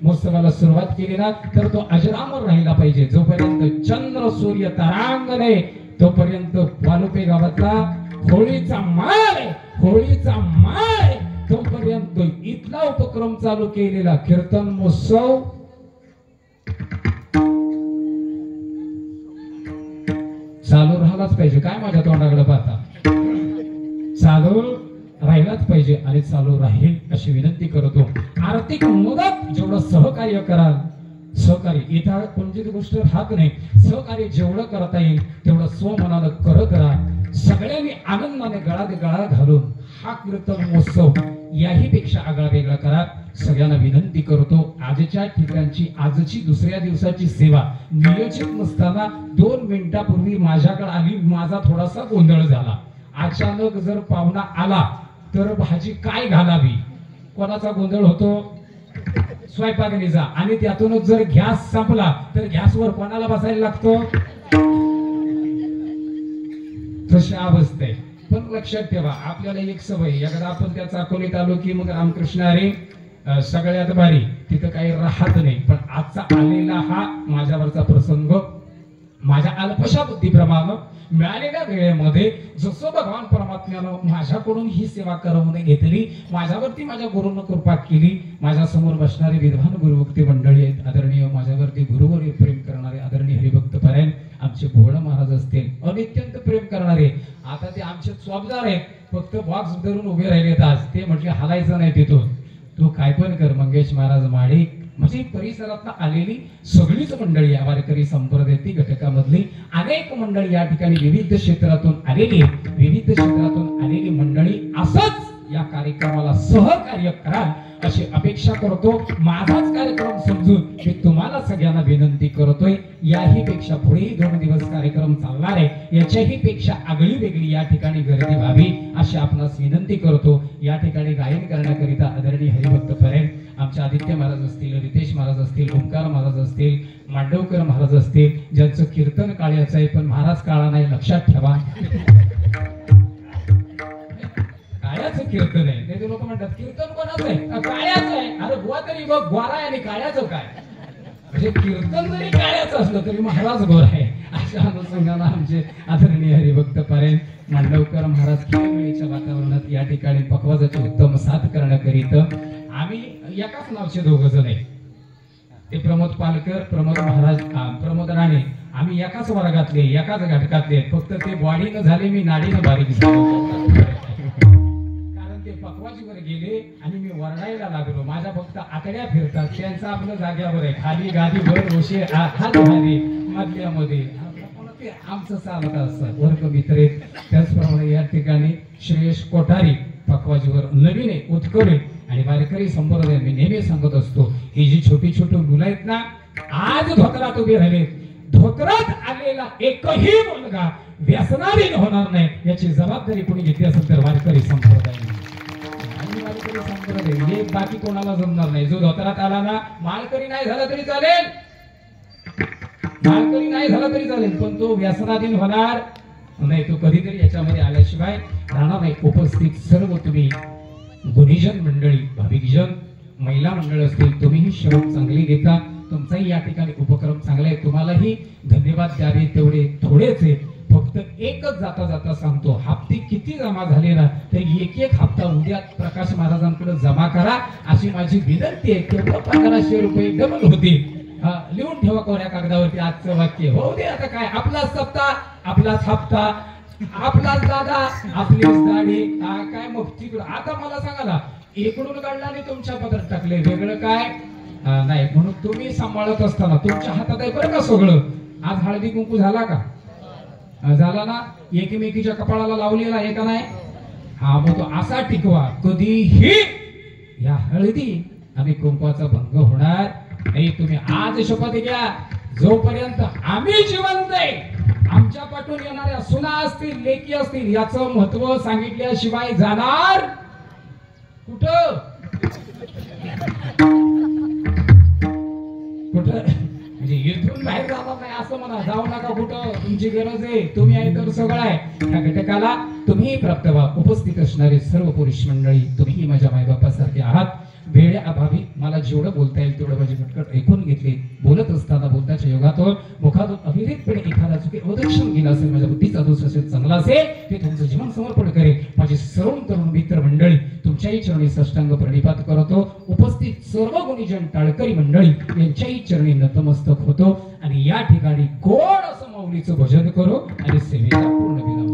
महोत्सवाला सुरुवात केली ना तर तो अजरामर राहिला पाहिजे. जोपर्यंत चंद्र सूर्य तारांगणे तोपर्यंत वालुपे गावातला होळीचा माळ तोपर्यंत इथला उपक्रम चालू केलेला कीर्तन महोत्सव चालू राहिलाच पाहिजे. काय माझ्या तोंडाकडे पाहता? चालू राहिलाच पाहिजे आणि चालू राहील अशी विनंती करतो. आर्थिक मदत जेवढं सहकार्य कराल, सहकार्य इथं कोणतीच गोष्ट राहत नाही. सहकार्य जेवढं करता येईल तेवढं स्वमनानं करत राहा. सगळ्यांनी आनंदाने गळा घालून हा कीर्तन महोत्सव याही पेक्षा आगळा वेगळा करा. सगळ्यांना विनंती करतो, आजच्या ठिकाणची आजची दुसऱ्या दिवसाची सेवा नियोजित नसताना 2 मिनिटापूर्वी माझ्याकडे आली, माझा थोडासा गोंधळ झाला. अचानक जर पाहुणा आला तर भाजी काय घालावी, कोणाचा गोंधळ होतो, स्वयंपाकनीचा. आणि त्यातूनच जर गॅस संपला तर गॅसवर कोणाला बसायला लागतो, तशी अवस्था आहे. पण लक्षात ठेवा, आपल्याला एक सवय, एकदा आपण त्या चाकोलीत आलो की मग रामकृष्ण हरी सगळ्यात भारी, तिथं काही राहत नाही. पण आजचा आलेला हा माझ्यावरचा प्रसंग माझ्या अल्पशा बुद्धीप्रमाणे मिळालेल्या वेळेमध्ये जसं भगवान परमात्म्यानं माझ्याकडून ही सेवा करवून घेतली, माझ्यावरती माझ्या गुरुनं कृपा केली. माझ्या समोर बसणारे विद्वान गुरुभक्ती मंडळी आहेत, आदरणीय माझ्यावरती गुरुवर प्रेम करणारे आदरणीय हरिभक्त परायण आमचे भोळ महाराज असतील, अनित्यंत प्रेम करणारे. आता ते आमचे स्वाबदार आहेत, फक्त बॉक्स धरून उभे राहिलेत. आज ते म्हटले हालायचं नाही तिथून, तू काय पण कर. मंगेश महाराज माडी म्हणजे परिसरात आलेली सगळीच मंडळी, या वारकरी संप्रदायातील घटकामधली अनेक मंडळी या ठिकाणी विविध क्षेत्रातून आलेली मंडळी असंच या कार्यक्रमाला सहकार्य कराल अशी अपेक्षा करतो. माझाच कार्यक्रम समजून मी तुम्हाला सगळ्यांना विनंती करतोय, याही पेक्षा पुढेही 2 दिवस कार्यक्रम चालणार आहे, याच्याही पेक्षा आगळी वेगळी या ठिकाणी गर्दी व्हावी अशी आपणास विनंती करतो. या ठिकाणी गायन करण्याकरिता आदरणीय हरिभक्त परायण आमचे आदित्य महाराज असतील, रितेश महाराज असतील, ओंकार महाराज असतील, मांडवकर महाराज असतील, ज्यांचं कीर्तन काळ्याचं आहे पण महाराज काळा नाही, लक्षात ठेवा. काळ्याचं कीर्तन आहे, ते लोक म्हणतात कीर्तन कोणाचं आहे, काळ्याचं आहे. अरे गोवा तरी बघ, गोरा आहे आणि काळ्याचं काय, म्हणजे कीर्तन जरी काळ्याचं असलं तरी महाराज गोरा आहे. अशा अनुषंगाने आमचे आदरणीय हरिभक्त परायण मांडवकर महाराज खेळमेळीच्या वातावरणात या ठिकाणी पखवाजाचे उत्तम साथ करण्याकरिता आम्ही एकाच नावचे 2 जण आहे, ते प्रमोद पालकर, प्रमोद महाराज, प्रमोद राणे. आम्ही एकाच वर्गातले, एकाच घटकातले, फक्त ते बॉडीनं झाले, मी नाडीनं बारीक झालो. कारण ते पखवाजीवर गेले आणि मी वरडायला लागलो. माझ्या फक्त आकड्या फिरतात, त्यांचं आपलं जाग्यावर आहे, खाली गादीवर उशे हात घाली मधल्यामध्ये, ते आमचं चालत असतं. वर्ग मित्र आहेत. त्याचप्रमाणे या ठिकाणी श्रेयश कोठारी पखवाजीवर नवीन आहे, उत्कट आहे. आणि वारकरी संप्रदाय मी नेहमी सांगत असतो, ही जी छोटी छोटी मुलं आहेत ना, आज धोतरात उभे राहिले, धोतरात आलेला एकही मुलगा व्यसनाधीन होणार नाही याची जबाबदारी कोणी घेतली असेल तर वारकरी संप्रदाय. आणि वारकरी संप्रदाय हे बाकी कोणाला जमणार नाही. जो धोतरात आला ना, मालकरी नाही झाला तरी चालेल, मालकरी नाही झाला तरी चालेल, पण तो व्यसनाधीन होणार नाही. तो कधीतरी याच्यामध्ये आल्याशिवाय राहणार नाही. उपस्थित सर्व तुम्ही गुणीजन मंडळी, भाविकजन, महिला मंडळ असतील, तुम्हीही श्रम चांगली देता. तुमचाही या ठिकाणी उपक्रम चांगला आहे, तुम्हालाही धन्यवाद द्यावे तेवढे थोडेच आहे. फक्त एकच जाता जाता सांगतो, हप्ते किती जमा झाले ना तरी एक हप्ता उद्या प्रकाश महाराजांकडे जमा करा अशी माझी विनंती आहे. तेवढं 1500 रुपये डबल होते. लिहून ठेवा कोऱ्या कागदावरती आजचं वाक्य. हो दे, आता काय, आपलाच सप्ताह, आपलाच हप्ता, आपलाच दादा, आपलीच दाढी, काय मग तिकडं. आता मला सांगा ना, इकडून काढला आणि तुमच्या पदरात टाकले, वेगळं काय नाही. म्हणून तुम्ही सांभाळत असताना तुमच्या हातात आहे बरं का सगळं. आज हळदी कुंकू झाला का, झाला ना, एकमेकीच्या कपाळाला लावलेला आहे का नाही, हा मग तो असा टिकवा, कधीही या हळदी आणि कुंकवाचा भंग होणार नाही. तुम्ही आज शपथ घ्या, जोपर्यंत आम्ही जिवंत आहे, आमच्या पाठून येणाऱ्या सुना असतील, लेकी असतील, याचं महत्व सांगितल्याशिवाय जाणार कुठं म्हणजे इथून बाहेर जाणार नाही असं म्हणा. जाऊ नका कुठं, तुमची गरज आहे, तुम्ही आहे तर सगळं आहे. या घटकाला तुम्ही प्राप्त व्हा. उपस्थित असणारे सर्व पुरुष मंडळी, तुम्ही माझ्या मायबापासारखे आहात. वेळेअभावी मला जेवढं बोलता येईल तेवढं माझी कटकट ऐकून घेतली. बोलत असताना बोलताच्या योगातून मुखातून अविरतपणे एखादा चुकी अवदक्षण गेला असेल, माझ्या बुद्धीचा दोष असेल, चांगला असेल, ते तुमचं जीवन समर्पण करेल. माझे सर्व तरुण मित्र मंडळी तुमच्याही चरणी साष्टांग प्रणिपात करतो. उपस्थित सर्व गुणीजन टाळकरी मंडळी यांच्याही चरणी नतमस्तक होतो आणि या ठिकाणी गोड असं माऊलीचं भजन करू आणि सेवेला पूर्ण विराम.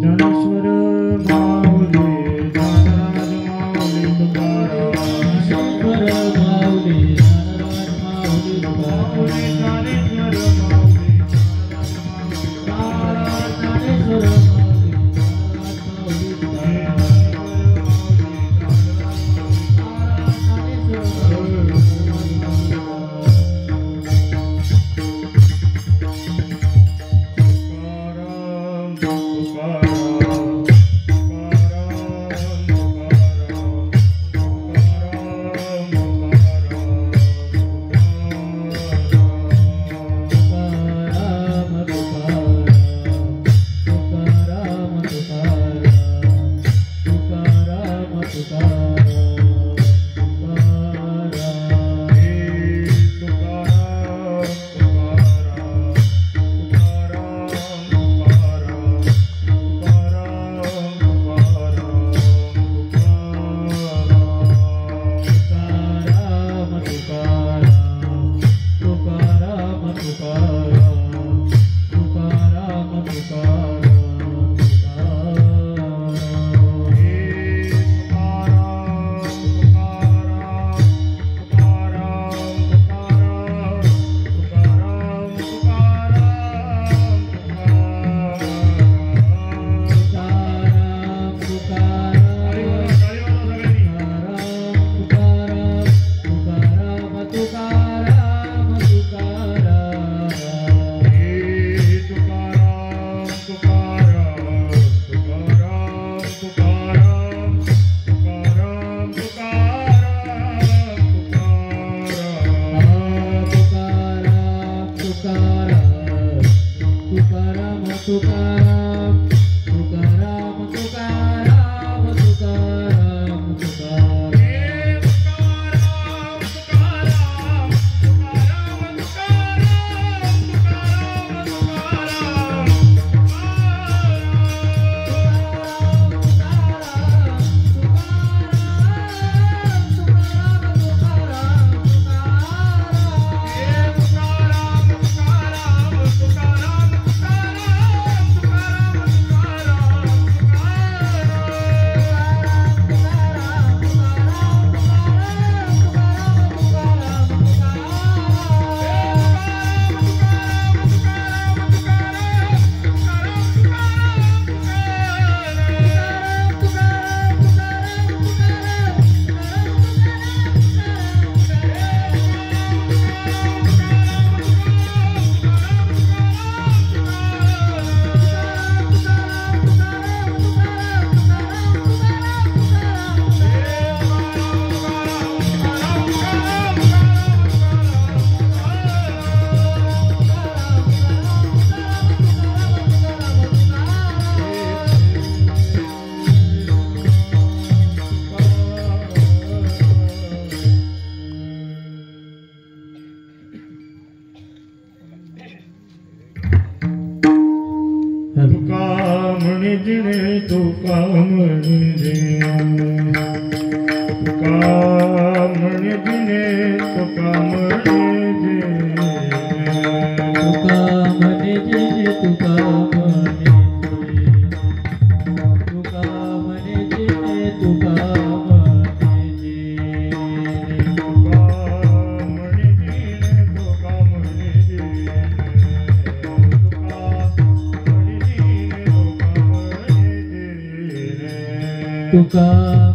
तुका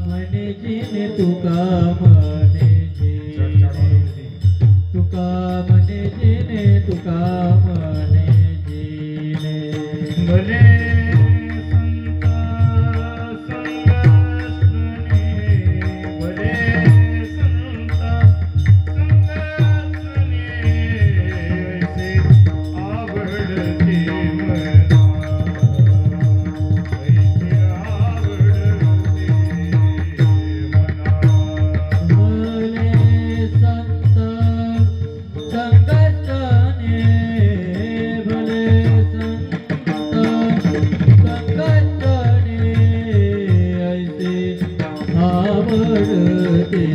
म्हणे जिने तुका म्हणे तुका म्हणे जिने तुका म्हणे जिने भले आवडते